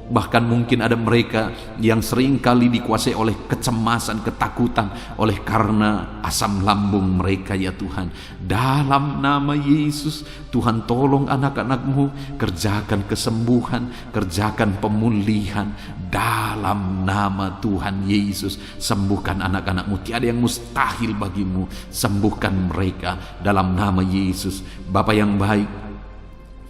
Bahkan mungkin ada mereka yang sering kali dikuasai oleh kecemasan, ketakutan oleh karena asam lambung mereka ya Tuhan. Dalam nama Yesus, Tuhan tolong anak-anak-Mu, kerjakan kesembuhan, kerjakan pemulihan dalam nama Tuhan Yesus. Sembuhkan anak-anak-Mu, tiada yang mustahil bagi-Mu. Sembuhkan mereka dalam nama Yesus. Bapa yang baik,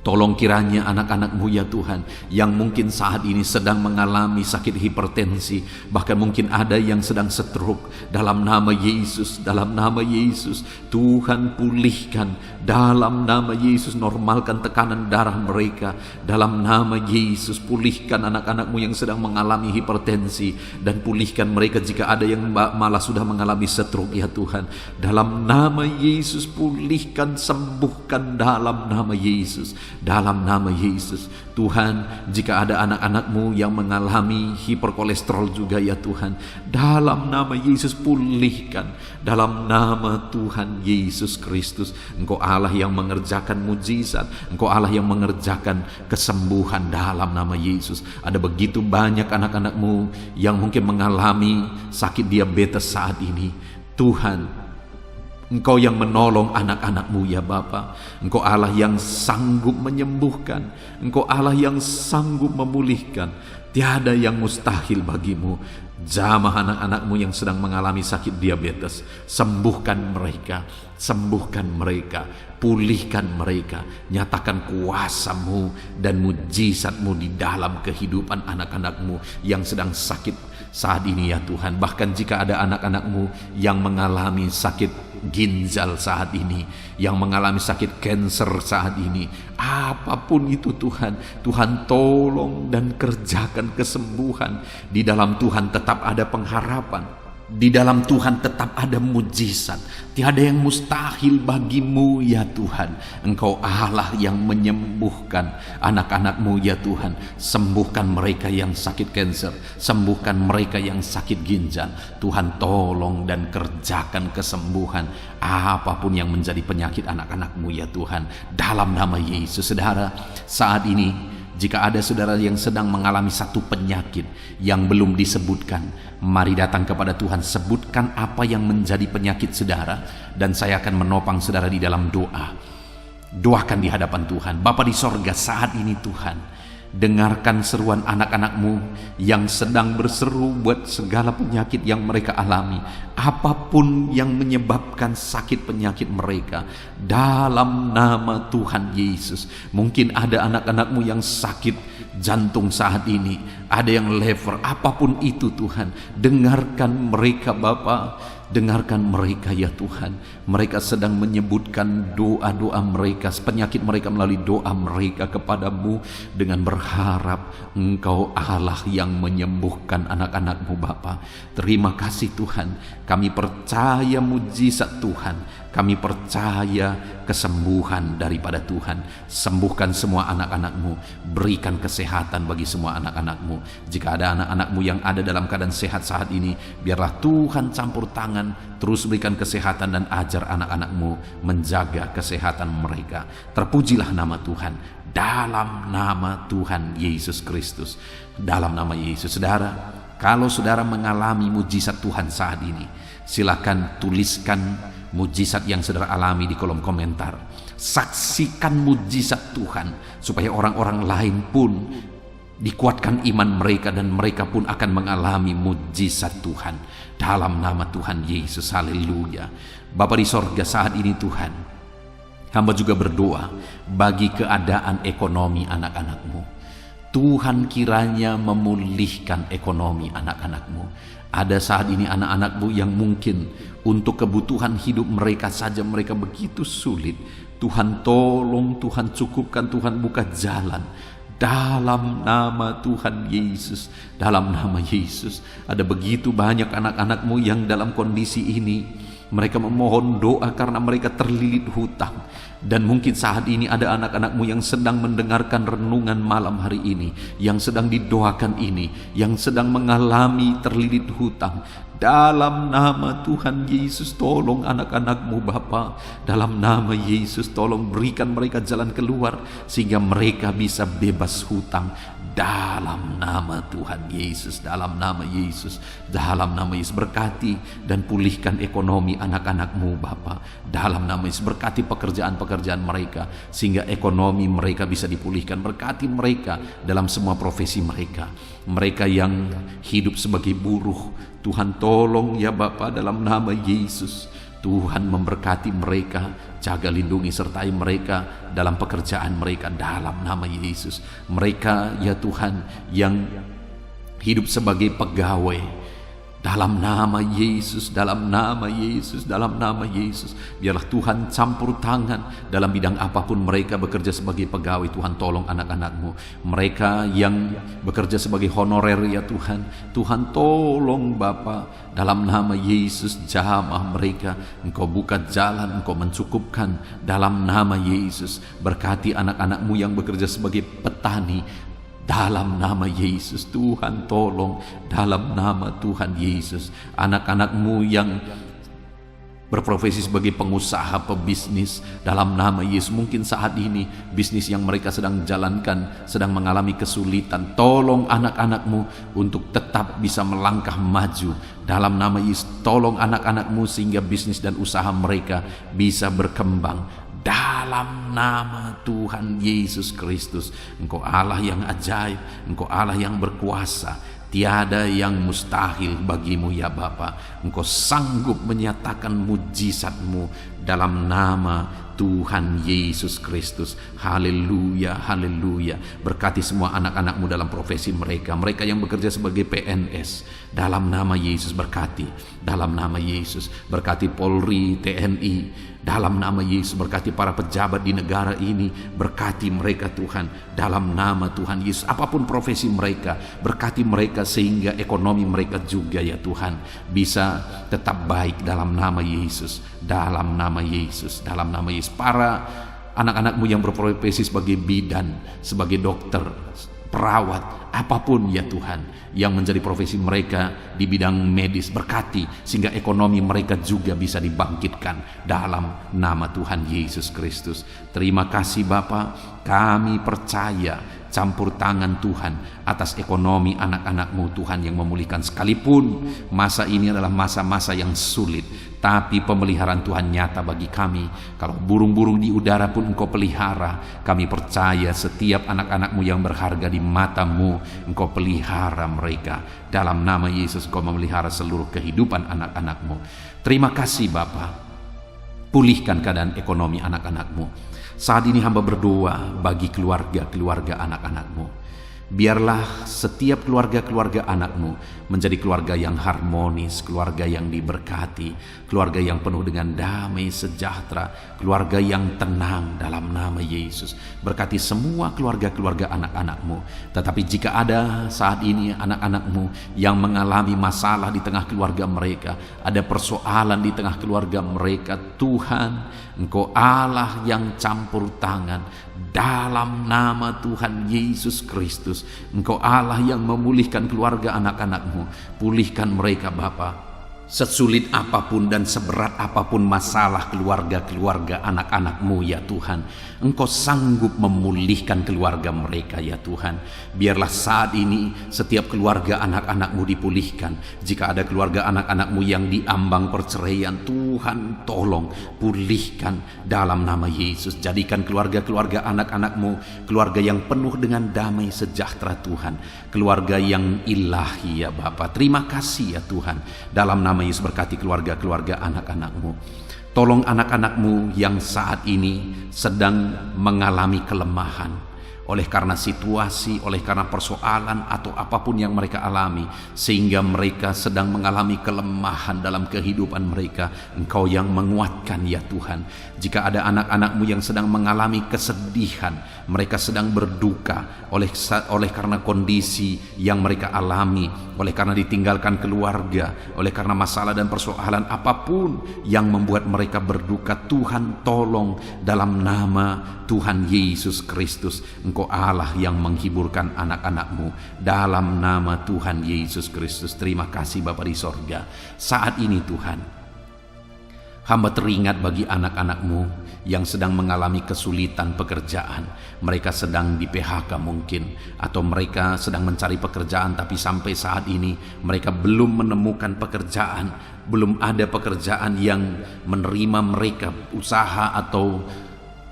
tolong kiranya anak-anak-Mu ya Tuhan, yang mungkin saat ini sedang mengalami sakit hipertensi, bahkan mungkin ada yang sedang stroke, dalam nama Yesus, dalam nama Yesus, Tuhan pulihkan dalam nama Yesus. Normalkan tekanan darah mereka dalam nama Yesus. Pulihkan anak-anak-Mu yang sedang mengalami hipertensi, dan pulihkan mereka jika ada yang malah sudah mengalami stroke ya Tuhan. Dalam nama Yesus, pulihkan, sembuhkan dalam nama Yesus. Dalam nama Yesus. Tuhan, jika ada anak-anak-Mu yang mengalami hiperkolesterol juga ya Tuhan, dalam nama Yesus pulihkan. Dalam nama Tuhan Yesus Kristus. Engkau Allah yang mengerjakan mujizat, Engkau Allah yang mengerjakan kesembuhan dalam nama Yesus. Ada begitu banyak anak-anak-Mu yang mungkin mengalami sakit diabetes saat ini. Tuhan, Engkau yang menolong anak-anak-Mu ya Bapa. Engkau Allah yang sanggup menyembuhkan, Engkau Allah yang sanggup memulihkan. Tiada yang mustahil bagi-Mu. Jamah anak-anak-Mu yang sedang mengalami sakit diabetes, sembuhkan mereka, sembuhkan mereka, pulihkan mereka. Nyatakan kuasa-Mu dan mujizat-Mu di dalam kehidupan anak-anak-Mu yang sedang sakit saat ini ya Tuhan. Bahkan jika ada anak-anak-Mu yang mengalami sakit ginjal saat ini, yang mengalami sakit kanker saat ini, apapun itu Tuhan, Tuhan tolong dan kerjakan kesembuhan. Di dalam Tuhan tetap ada pengharapan. Di dalam Tuhan tetap ada mujizat. Tiada yang mustahil bagimu ya Tuhan. Engkau Allah yang menyembuhkan anak-anak-Mu ya Tuhan. Sembuhkan mereka yang sakit kanker, sembuhkan mereka yang sakit ginjal. Tuhan tolong dan kerjakan kesembuhan apapun yang menjadi penyakit anak-anak-Mu ya Tuhan. Dalam nama Yesus. Saudara, saat ini jika ada saudara yang sedang mengalami satu penyakit yang belum disebutkan, mari datang kepada Tuhan, sebutkan apa yang menjadi penyakit saudara, dan saya akan menopang saudara di dalam doa. Doakan di hadapan Tuhan. Bapa di sorga, saat ini Tuhan, dengarkan seruan anak-anak-Mu yang sedang berseru buat segala penyakit yang mereka alami. Apapun yang menyebabkan sakit penyakit mereka, dalam nama Tuhan Yesus. Mungkin ada anak-anak-Mu yang sakit jantung saat ini, ada yang liver, apapun itu Tuhan, dengarkan mereka Bapa. Dengarkan mereka ya Tuhan. Mereka sedang menyebutkan doa-doa mereka, penyakit mereka melalui doa mereka kepadamu, dengan berharap Engkau Allah yang menyembuhkan anak-anak-Mu Bapa. Terima kasih Tuhan. Kami percaya mujizat Tuhan. Kami percaya kesembuhan daripada Tuhan. Sembuhkan semua anak-anak-Mu. Berikan kesehatan bagi semua anak-anak-Mu. Jika ada anak-anak-Mu yang ada dalam keadaan sehat saat ini, biarlah Tuhan campur tangan, terus berikan kesehatan dan ajar anak-anak-Mu menjaga kesehatan mereka. Terpujilah nama Tuhan. Dalam nama Tuhan Yesus Kristus. Dalam nama Yesus. Saudara, kalau saudara mengalami mujizat Tuhan saat ini, silakan tuliskan mujizat yang saudara alami di kolom komentar. Saksikan mujizat Tuhan supaya orang-orang lain pun dikuatkan iman mereka, dan mereka pun akan mengalami mujizat Tuhan. Dalam nama Tuhan Yesus. Haleluya. Bapa di sorga, saat ini Tuhan, hamba juga berdoa bagi keadaan ekonomi anak-anak-Mu. Tuhan kiranya memulihkan ekonomi anak-anak-Mu. Ada saat ini anak-anak-Mu yang mungkin untuk kebutuhan hidup mereka saja mereka begitu sulit. Tuhan tolong, Tuhan cukupkan, Tuhan buka jalan. Dalam nama Tuhan Yesus. Dalam nama Yesus. Ada begitu banyak anak-anak-Mu yang dalam kondisi ini. Mereka memohon doa karena mereka terlilit hutang. Dan mungkin saat ini ada anak-anak-Mu yang sedang mendengarkan renungan malam hari ini, yang sedang didoakan ini, yang sedang mengalami terlilit hutang. Dalam nama Tuhan Yesus, tolong anak-anak-Mu Bapa. Dalam nama Yesus, tolong berikan mereka jalan keluar sehingga mereka bisa bebas hutang. Dalam nama Tuhan Yesus, dalam nama Yesus, dalam nama Yesus, berkati dan pulihkan ekonomi anak-anak-Mu Bapa. Dalam nama Yesus, berkati pekerjaan-pekerjaan mereka sehingga ekonomi mereka bisa dipulihkan. Berkati mereka dalam semua profesi mereka. Mereka yang hidup sebagai buruh, Tuhan tolong ya Bapa, dalam nama Yesus. Tuhan memberkati mereka, jaga lindungi sertai mereka dalam pekerjaan mereka dalam nama Yesus. Mereka ya Tuhan yang hidup sebagai pegawai, dalam nama Yesus, dalam nama Yesus, dalam nama Yesus. Biarlah Tuhan campur tangan dalam bidang apapun mereka bekerja sebagai pegawai. Tuhan tolong anak-anak-Mu. Mereka yang bekerja sebagai honorer ya Tuhan, Tuhan tolong Bapa. Dalam nama Yesus, jamah mereka Engkau buka jalan, Engkau mencukupkan. Dalam nama Yesus, berkati anak-anak-Mu yang bekerja sebagai petani. Dalam nama Yesus, Tuhan tolong. Dalam nama Tuhan Yesus, anak-anak-Mu yang berprofesi sebagai pengusaha, pebisnis, dalam nama Yesus, mungkin saat ini bisnis yang mereka sedang jalankan sedang mengalami kesulitan. Tolong anak-anak-Mu untuk tetap bisa melangkah maju. Dalam nama Yesus, tolong anak-anak-Mu sehingga bisnis dan usaha mereka bisa berkembang. Dalam nama Tuhan Yesus Kristus, Engkau Allah yang ajaib, Engkau Allah yang berkuasa. Tiada yang mustahil bagimu ya Bapa. Engkau sanggup menyatakan mujizat-Mu dalam nama Tuhan Yesus Kristus. Haleluya, haleluya. Berkati semua anak-anak-Mu dalam profesi mereka, mereka yang bekerja sebagai PNS, dalam nama Yesus berkati, dalam nama Yesus. Berkati Polri, TNI, dalam nama Yesus. Berkati para pejabat di negara ini, berkati mereka Tuhan, dalam nama Tuhan Yesus. Apapun profesi mereka, berkati mereka sehingga ekonomi mereka juga ya Tuhan bisa tetap baik dalam nama Yesus, dalam nama Yesus, dalam nama Yesus. Para anak-anak-Mu yang berprofesi sebagai bidan, sebagai dokter, perawat, apapun ya Tuhan yang menjadi profesi mereka di bidang medis, berkati sehingga ekonomi mereka juga bisa dibangkitkan dalam nama Tuhan Yesus Kristus. Terima kasih Bapa, kami percaya campur tangan Tuhan atas ekonomi anak-anak-Mu Tuhan yang memulihkan. Sekalipun masa ini adalah masa-masa yang sulit, tapi pemeliharaan Tuhan nyata bagi kami. Kalau burung-burung di udara pun Engkau pelihara, kami percaya setiap anak-anak-Mu yang berharga di mata-Mu, Engkau pelihara mereka. Dalam nama Yesus Engkau memelihara seluruh kehidupan anak-anak-Mu. Terima kasih Bapa, pulihkan keadaan ekonomi anak-anak-Mu. Saat ini hamba berdoa bagi keluarga-keluarga anak-anak-Mu. Biarlah setiap keluarga-keluarga anak-Mu menjadi keluarga yang harmonis, keluarga yang diberkati, keluarga yang penuh dengan damai sejahtera, keluarga yang tenang dalam nama Yesus. Berkati semua keluarga-keluarga anak-anak-Mu. Tetapi jika ada saat ini anak-anak-Mu yang mengalami masalah di tengah keluarga mereka, ada persoalan di tengah keluarga mereka, Tuhan, Engkau Allah yang campur tangan, dalam nama Tuhan Yesus Kristus. Engkau Allah yang memulihkan keluarga anak-anak-Mu. Pulihkan mereka Bapa. Sesulit apapun dan seberat apapun masalah keluarga-keluarga anak-anak-Mu ya Tuhan, Engkau sanggup memulihkan keluarga mereka ya Tuhan. Biarlah saat ini setiap keluarga anak-anak-Mu dipulihkan. Jika ada keluarga anak-anak-Mu yang diambang perceraian, Tuhan tolong pulihkan dalam nama Yesus. Jadikan keluarga-keluarga anak-anak-Mu keluarga yang penuh dengan damai sejahtera Tuhan, keluarga yang ilahi ya Bapa. Terima kasih ya Tuhan. Dalam nama Yesus berkati keluarga-keluarga anak-anak-Mu. Tolong anak-anak-Mu yang saat ini sedang mengalami kelemahan oleh karena situasi, oleh karena persoalan atau apapun yang mereka alami, sehingga mereka sedang mengalami kelemahan dalam kehidupan mereka. Engkau yang menguatkan ya Tuhan. Jika ada anak-anak-Mu yang sedang mengalami kesedihan, mereka sedang berduka oleh karena kondisi yang mereka alami, oleh karena ditinggalkan keluarga, oleh karena masalah dan persoalan apapun yang membuat mereka berduka, Tuhan tolong dalam nama Tuhan Yesus Kristus. Engkau Allah yang menghiburkan anak-anak-Mu dalam nama Tuhan Yesus Kristus. Terima kasih Bapa di sorga. Saat ini Tuhan, hamba teringat bagi anak-anak-Mu yang sedang mengalami kesulitan pekerjaan. Mereka sedang di PHK mungkin, atau mereka sedang mencari pekerjaan tapi sampai saat ini mereka belum menemukan pekerjaan. Belum ada pekerjaan yang menerima mereka, usaha atau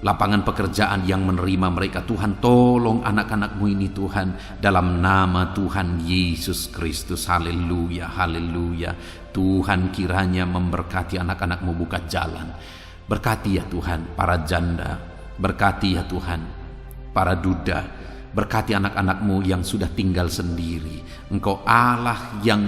lapangan pekerjaan yang menerima mereka. Tuhan tolong anak-anak-Mu ini Tuhan, dalam nama Tuhan Yesus Kristus. Haleluya, haleluya. Tuhan kiranya memberkati anak-anak-Mu buka jalan. Berkati ya Tuhan para janda, berkati ya Tuhan para duda, berkati anak-anak-Mu yang sudah tinggal sendiri. Engkau Allah yang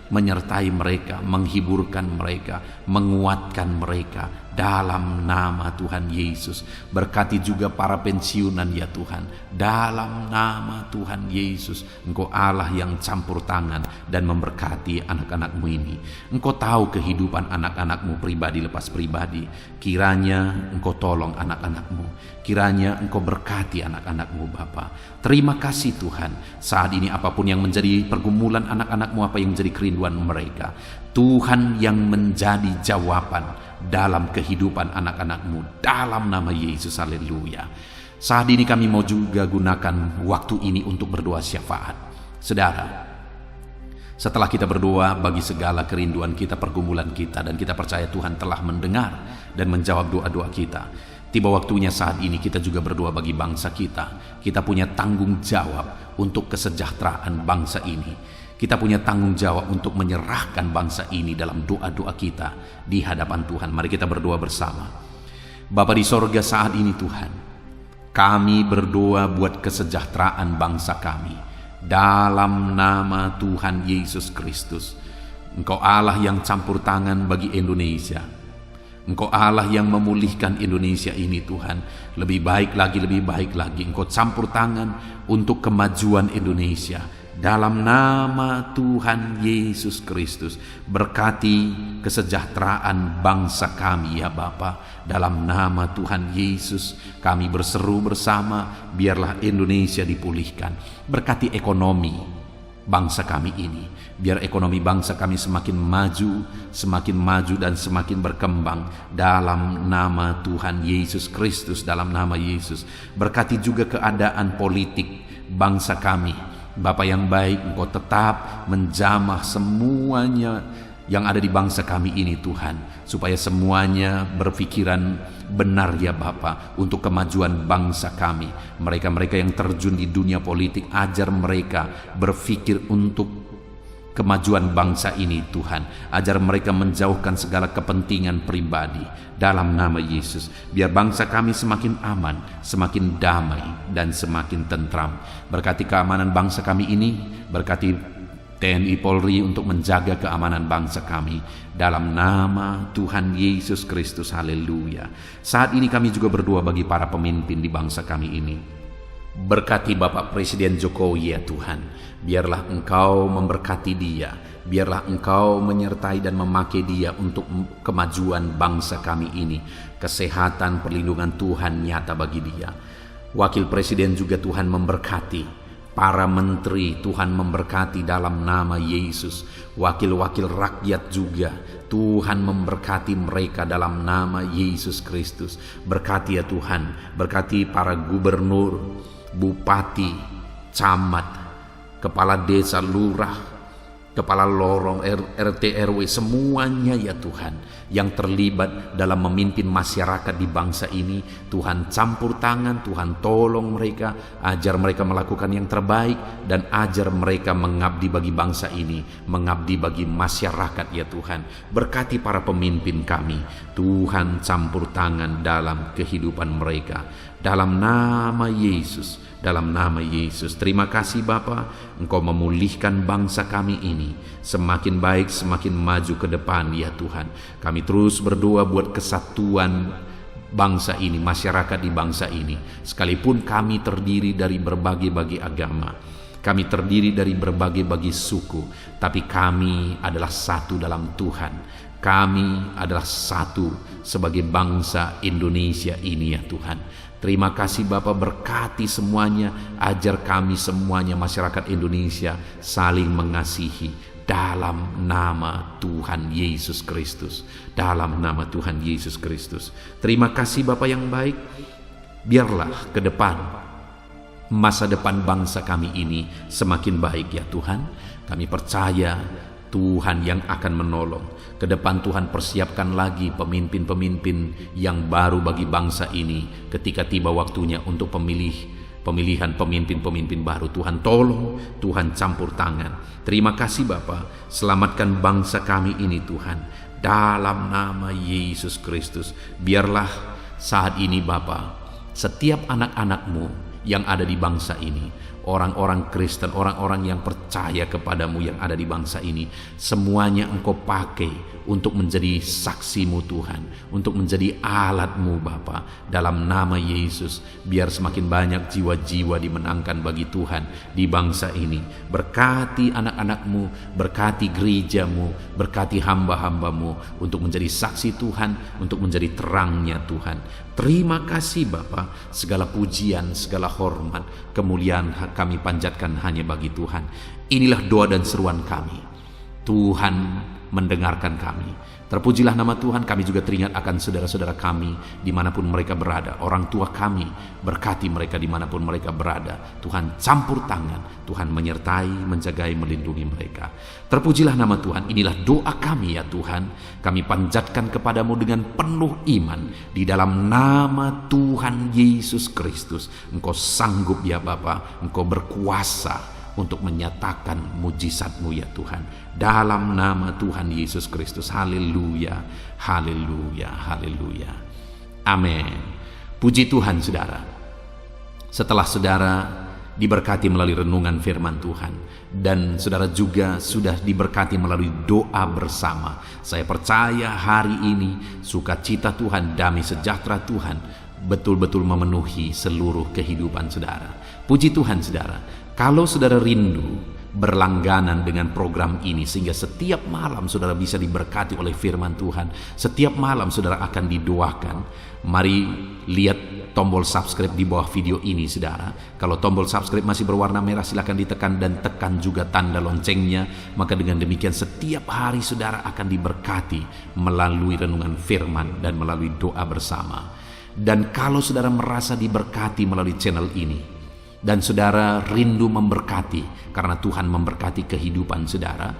menyertai mereka, menghiburkan mereka, menguatkan mereka dalam nama Tuhan Yesus. Berkati juga para pensiunan ya Tuhan, dalam nama Tuhan Yesus. Engkau Allah yang campur tangan dan memberkati anak-anak-Mu ini. Engkau tahu kehidupan anak-anak-Mu pribadi lepas pribadi. Kiranya Engkau tolong anak-anak-Mu, kiranya Engkau berkati anak-anak-Mu Bapa. Terima kasih Tuhan. Saat ini apapun yang menjadi pergumulan anak-anak-Mu, apa yang menjadi kerinduan mereka, Tuhan yang menjadi jawaban dalam kehidupan anak-anak-Mu dalam nama Yesus. Haleluya. Saat ini kami mau juga gunakan waktu ini untuk berdoa syafaat. Saudara, setelah kita berdoa bagi segala kerinduan kita, pergumulan kita, dan kita percaya Tuhan telah mendengar dan menjawab doa-doa kita, tiba waktunya saat ini kita juga berdoa bagi bangsa kita. Kita punya tanggung jawab untuk kesejahteraan bangsa ini. Kita punya tanggung jawab untuk menyerahkan bangsa ini dalam doa-doa kita di hadapan Tuhan. Mari kita berdoa bersama. Bapa di sorga, saat ini Tuhan, kami berdoa buat kesejahteraan bangsa kami. Dalam nama Tuhan Yesus Kristus, Engkau Allah yang campur tangan bagi Indonesia. Engkau Allah yang memulihkan Indonesia ini Tuhan. Lebih baik lagi, Engkau campur tangan untuk kemajuan Indonesia. Dalam nama Tuhan Yesus Kristus, berkati kesejahteraan bangsa kami ya Bapa. Dalam nama Tuhan Yesus, kami berseru bersama, biarlah Indonesia dipulihkan. Berkati ekonomi bangsa kami ini, biar ekonomi bangsa kami semakin maju dan semakin berkembang. Dalam nama Tuhan Yesus Kristus, dalam nama Yesus. Berkati juga keadaan politik bangsa kami. Bapa yang baik, Engkau tetap menjamah semuanya yang ada di bangsa kami ini Tuhan, supaya semuanya berpikiran benar ya Bapa, untuk kemajuan bangsa kami. Mereka-mereka yang terjun di dunia politik, ajar mereka berpikir untuk kemajuan bangsa ini Tuhan. Ajar mereka menjauhkan segala kepentingan pribadi. Dalam nama Yesus, biar bangsa kami semakin aman, semakin damai, dan semakin tentram. Berkati keamanan bangsa kami ini, berkati TNI Polri untuk menjaga keamanan bangsa kami. Dalam nama Tuhan Yesus Kristus, haleluya. Saat ini kami juga berdoa bagi para pemimpin di bangsa kami ini. Berkati Bapak Presiden Jokowi ya Tuhan. Biarlah Engkau memberkati dia. Biarlah Engkau menyertai dan memakai dia untuk kemajuan bangsa kami ini. Kesehatan, perlindungan Tuhan nyata bagi dia. Wakil Presiden juga Tuhan memberkati. Para menteri Tuhan memberkati dalam nama Yesus. Wakil-wakil rakyat juga Tuhan memberkati mereka dalam nama Yesus Kristus. Berkati ya Tuhan. Berkati para gubernur, bupati, camat, kepala desa, lurah, kepala lorong, RT RW, semuanya ya Tuhan yang terlibat dalam memimpin masyarakat di bangsa ini. Tuhan campur tangan, Tuhan tolong mereka, ajar mereka melakukan yang terbaik, dan ajar mereka mengabdi bagi bangsa ini, mengabdi bagi masyarakat ya Tuhan. Berkati para pemimpin kami, Tuhan campur tangan dalam kehidupan mereka. Dalam nama Yesus, dalam nama Yesus. Terima kasih Bapa, Engkau memulihkan bangsa kami ini semakin baik, semakin maju ke depan ya Tuhan. Kami terus berdoa buat kesatuan bangsa ini, masyarakat di bangsa ini. Sekalipun kami terdiri dari berbagai-bagai agama, kami terdiri dari berbagai-bagai suku, tapi kami adalah satu dalam Tuhan. Kami adalah satu sebagai bangsa Indonesia ini ya Tuhan. Terima kasih Bapa, berkati semuanya, ajar kami semuanya masyarakat Indonesia saling mengasihi dalam nama Tuhan Yesus Kristus. Dalam nama Tuhan Yesus Kristus. Terima kasih Bapa yang baik. Biarlah ke depan masa depan bangsa kami ini semakin baik ya Tuhan. Kami percaya Tuhan yang akan menolong. Ke depan Tuhan persiapkan lagi pemimpin-pemimpin yang baru bagi bangsa ini ketika tiba waktunya untuk pemilihan pemimpin-pemimpin baru. Tuhan tolong, Tuhan campur tangan. Terima kasih Bapa, selamatkan bangsa kami ini Tuhan. Dalam nama Yesus Kristus, biarlah saat ini Bapa, setiap anak-anak-Mu yang ada di bangsa ini, orang-orang Kristen, orang-orang yang percaya kepadamu yang ada di bangsa ini, semuanya Engkau pakai untuk menjadi saksi-Mu Tuhan, untuk menjadi alat-Mu Bapa. Dalam nama Yesus, biar semakin banyak jiwa-jiwa dimenangkan bagi Tuhan di bangsa ini. Berkati anak-anak-Mu, berkati gereja-Mu, berkati hamba-hamba-Mu untuk menjadi saksi Tuhan, untuk menjadi terangnya Tuhan. Terima kasih Bapa, segala pujian, segala hormat, kemuliaan kami panjatkan hanya bagi Tuhan. Inilah doa dan seruan kami. Tuhan mendengarkan kami. Terpujilah nama Tuhan. Kami juga teringat akan saudara-saudara kami dimanapun mereka berada, orang tua kami, berkati mereka dimanapun mereka berada. Tuhan campur tangan, Tuhan menyertai, menjagai, melindungi mereka. Terpujilah nama Tuhan. Inilah doa kami ya Tuhan. Kami panjatkan kepadamu dengan penuh iman di dalam nama Tuhan Yesus Kristus. Engkau sanggup ya Bapa, Engkau berkuasa untuk menyatakan mujizat-Mu ya Tuhan. Dalam nama Tuhan Yesus Kristus. Haleluya, haleluya, haleluya. Amin. Puji Tuhan saudara. Setelah saudara diberkati melalui renungan firman Tuhan, dan saudara juga sudah diberkati melalui doa bersama, saya percaya hari ini sukacita Tuhan, damai sejahtera Tuhan betul-betul memenuhi seluruh kehidupan saudara. Puji Tuhan saudara. Kalau saudara rindu berlangganan dengan program ini sehingga setiap malam saudara bisa diberkati oleh firman Tuhan, setiap malam saudara akan didoakan, mari lihat tombol subscribe di bawah video ini saudara. Kalau tombol subscribe masih berwarna merah, silakan ditekan dan tekan juga tanda loncengnya. Maka dengan demikian setiap hari saudara akan diberkati melalui renungan firman dan melalui doa bersama. Dan kalau saudara merasa diberkati melalui channel ini dan saudara rindu memberkati karena Tuhan memberkati kehidupan saudara,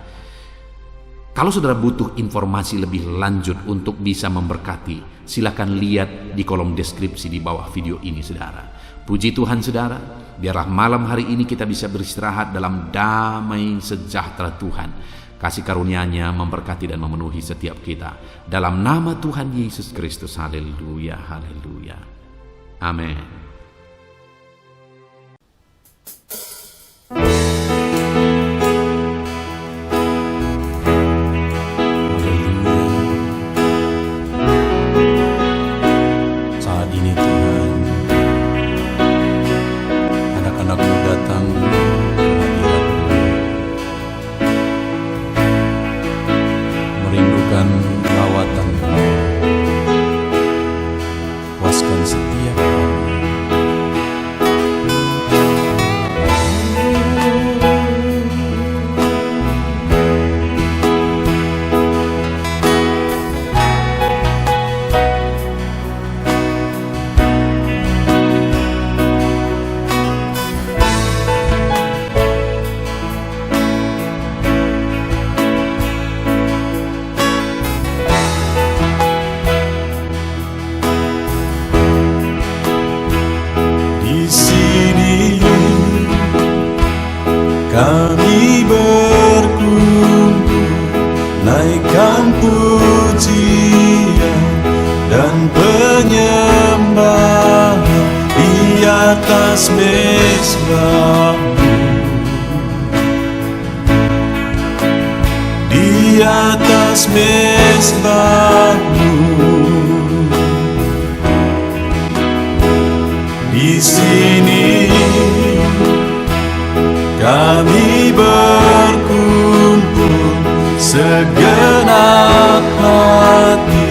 kalau saudara butuh informasi lebih lanjut untuk bisa memberkati, silakan lihat di kolom deskripsi di bawah video ini saudara. Puji Tuhan saudara, biarlah malam hari ini kita bisa beristirahat dalam damai sejahtera Tuhan. Kasih karunia-Nya memberkati dan memenuhi setiap kita. Dalam nama Tuhan Yesus Kristus, haleluya, haleluya. Amin. Kami berkumpul, naikkan pujian dan penyembahan di atas mezbah-Mu, di atas mezbah-Mu. Di sini kami berkumpul, segenap hati,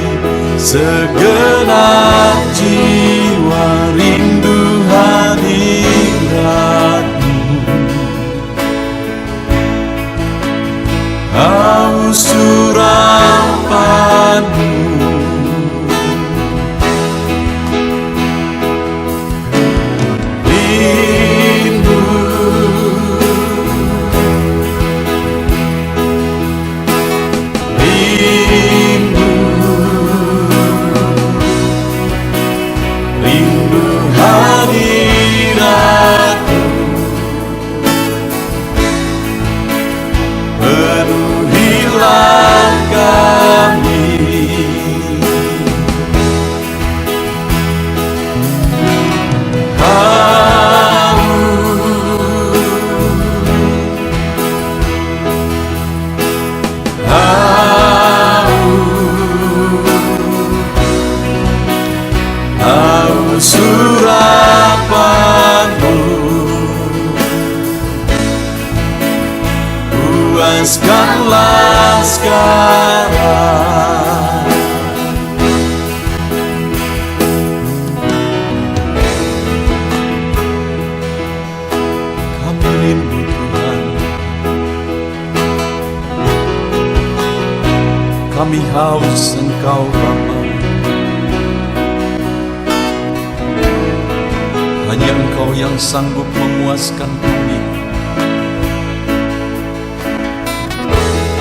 segenap jiwa rindu hadirat-Mu. Haus urapan-Mu, surapan-Mu, puaskanlah sekarang. Kami rindu Tuhan, kami haus Engkau Bapa. Hanya Engkau yang sanggup memuaskan kami.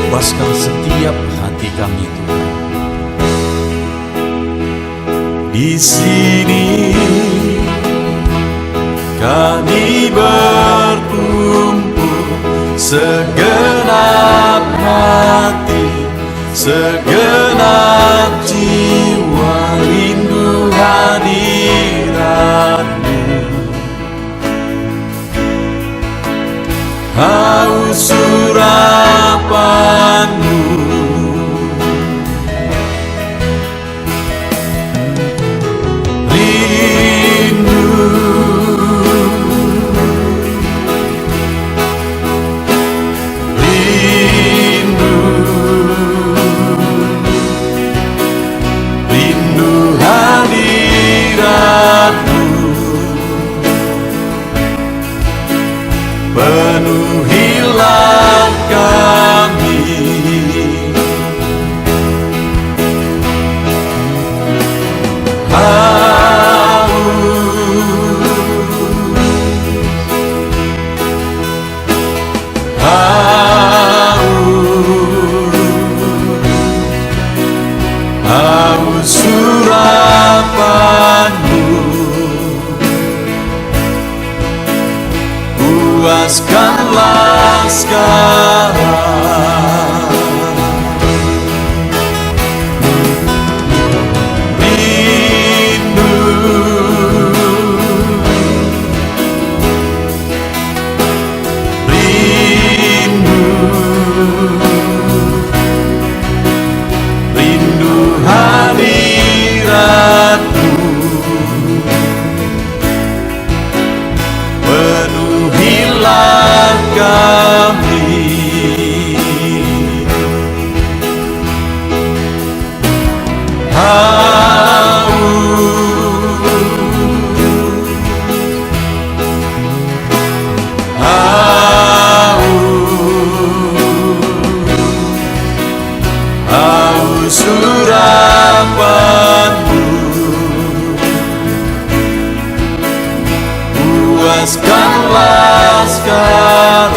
Puaskan setiap hati kami Tuhan. Di sini kami berkumpul, segenap hati, segenap jiwa rindu penuhilah kami. Haus surapanmu, puaskanlah sekarang. Rindu, rindu, rindu hadiratmu, penuhilah kami. Haus surapanmu, puaskanlah sekarang.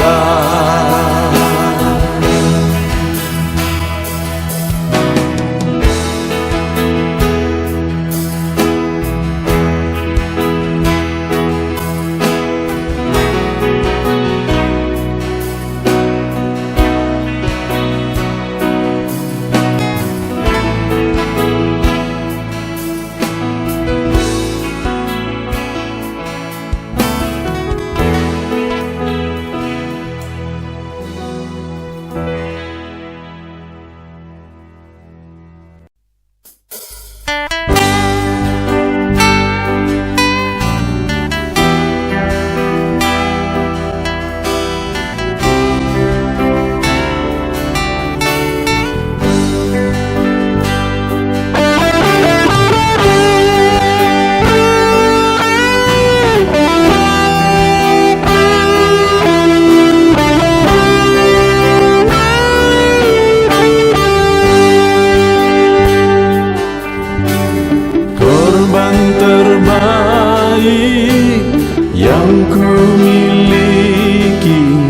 Korban terbaik yang ku miliki,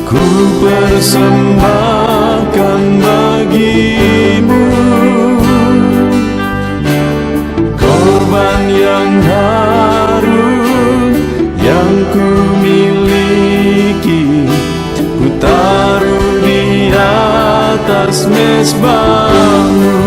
ku persembahkan bagimu. Korban yang harum yang ku miliki, ku taruh di atas mezbahmu.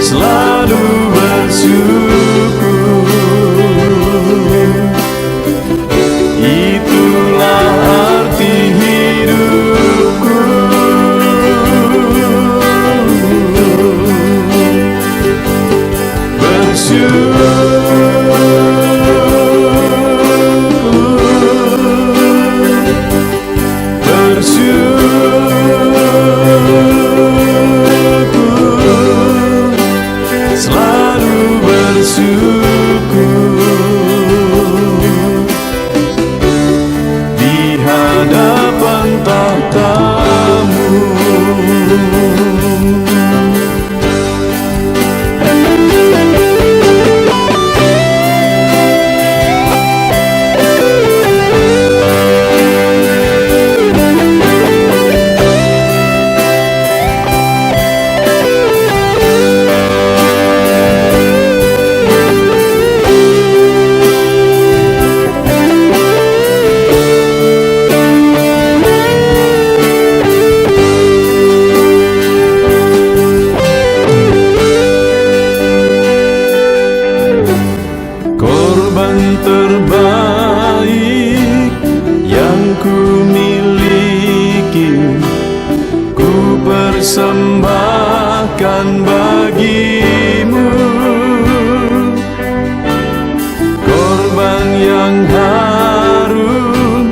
Selalu bersyukur, itulah arti hidupku. Selalu bersyukur di hadapan tahta-Mu. Korban terbaik yang ku miliki, ku persembahkan bagimu. Korban yang harum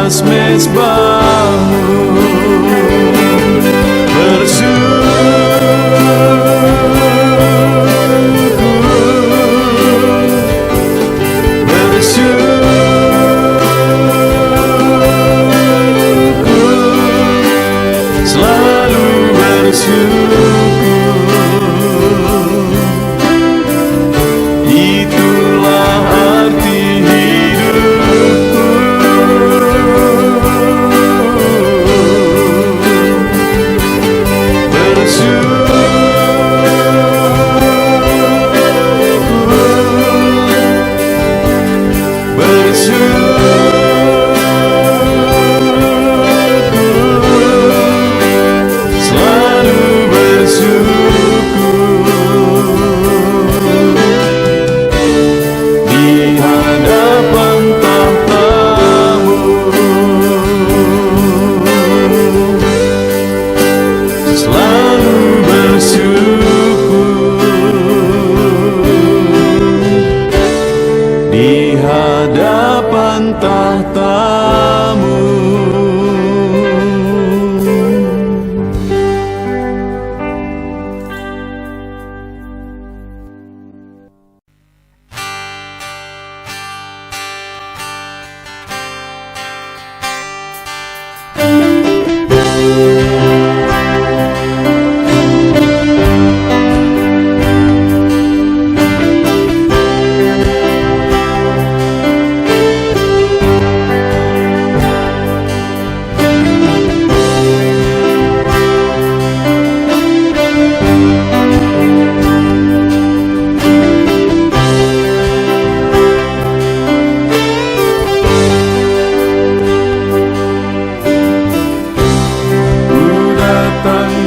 atas mezbahmu. Selalu bersyukur, itulah arti hidupku. Di hadapan tahtamu.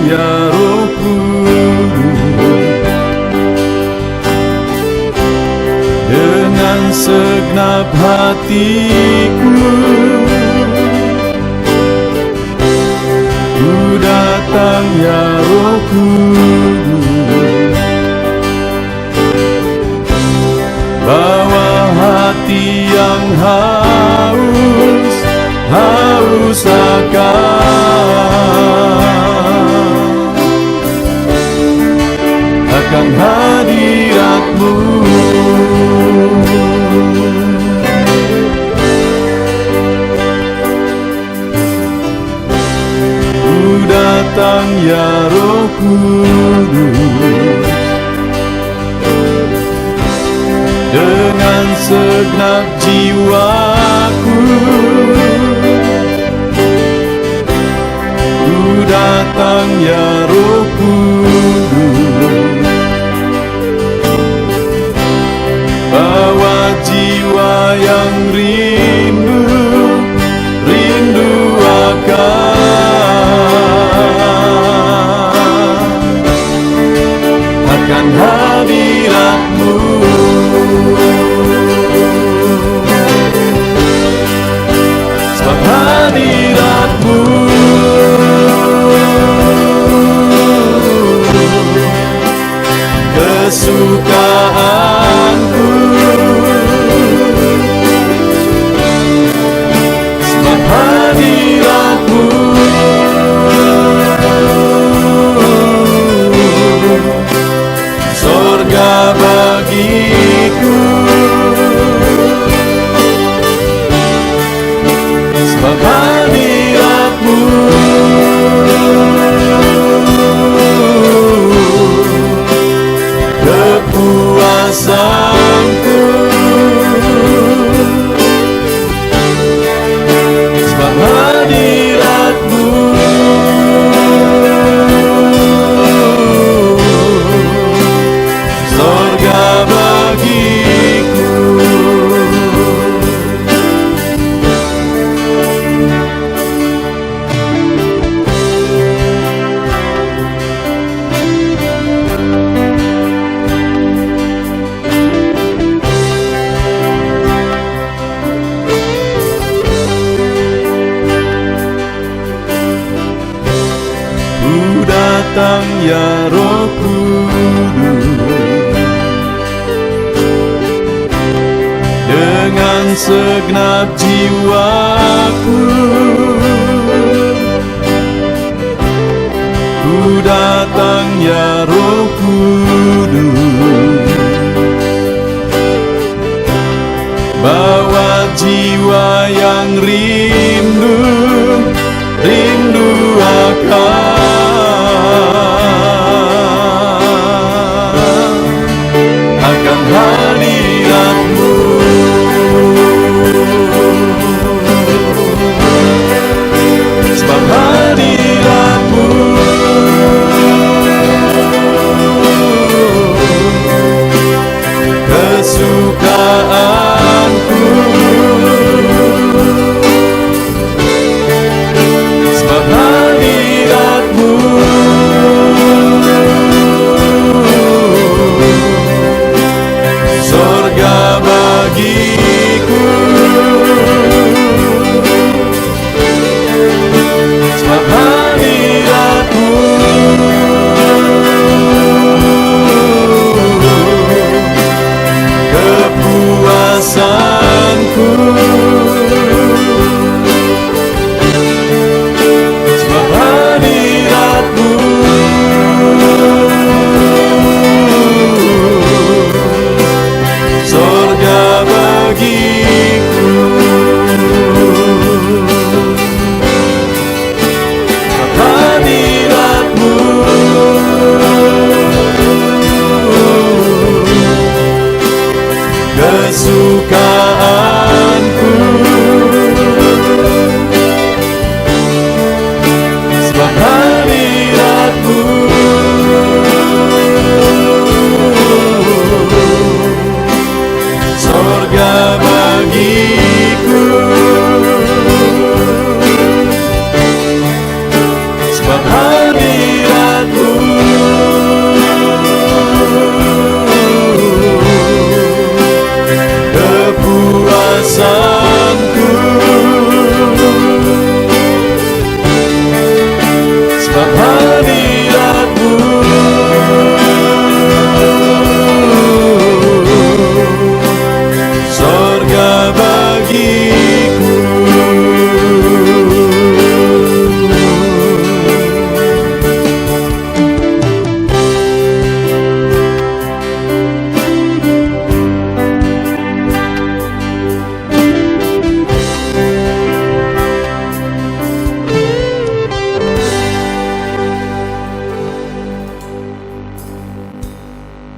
Ya Roh Kudus, dengan segenap hatiku ku datang, ya Roh Kudus, bawa hati yang haus akan hadirat-Mu. Ku datang, ya Roh Kudus, dengan segenap jiwaku. Ku datang, ya Roh Kudus, bawa jiwa yang rindu akan hadirat-Mu. Sebab hadirat-Mu kesukaanku. Sebab hadirat-Mu sorga bagiku. Sebab hadirat-Mu kepuasanku. Sebab hadirat-Mu sorga bagiku. Ku datang, ya Roh Kudus, dengan segenap jiwaku. Ku datang ya Roh Kudus, bawa jiwa yang rindu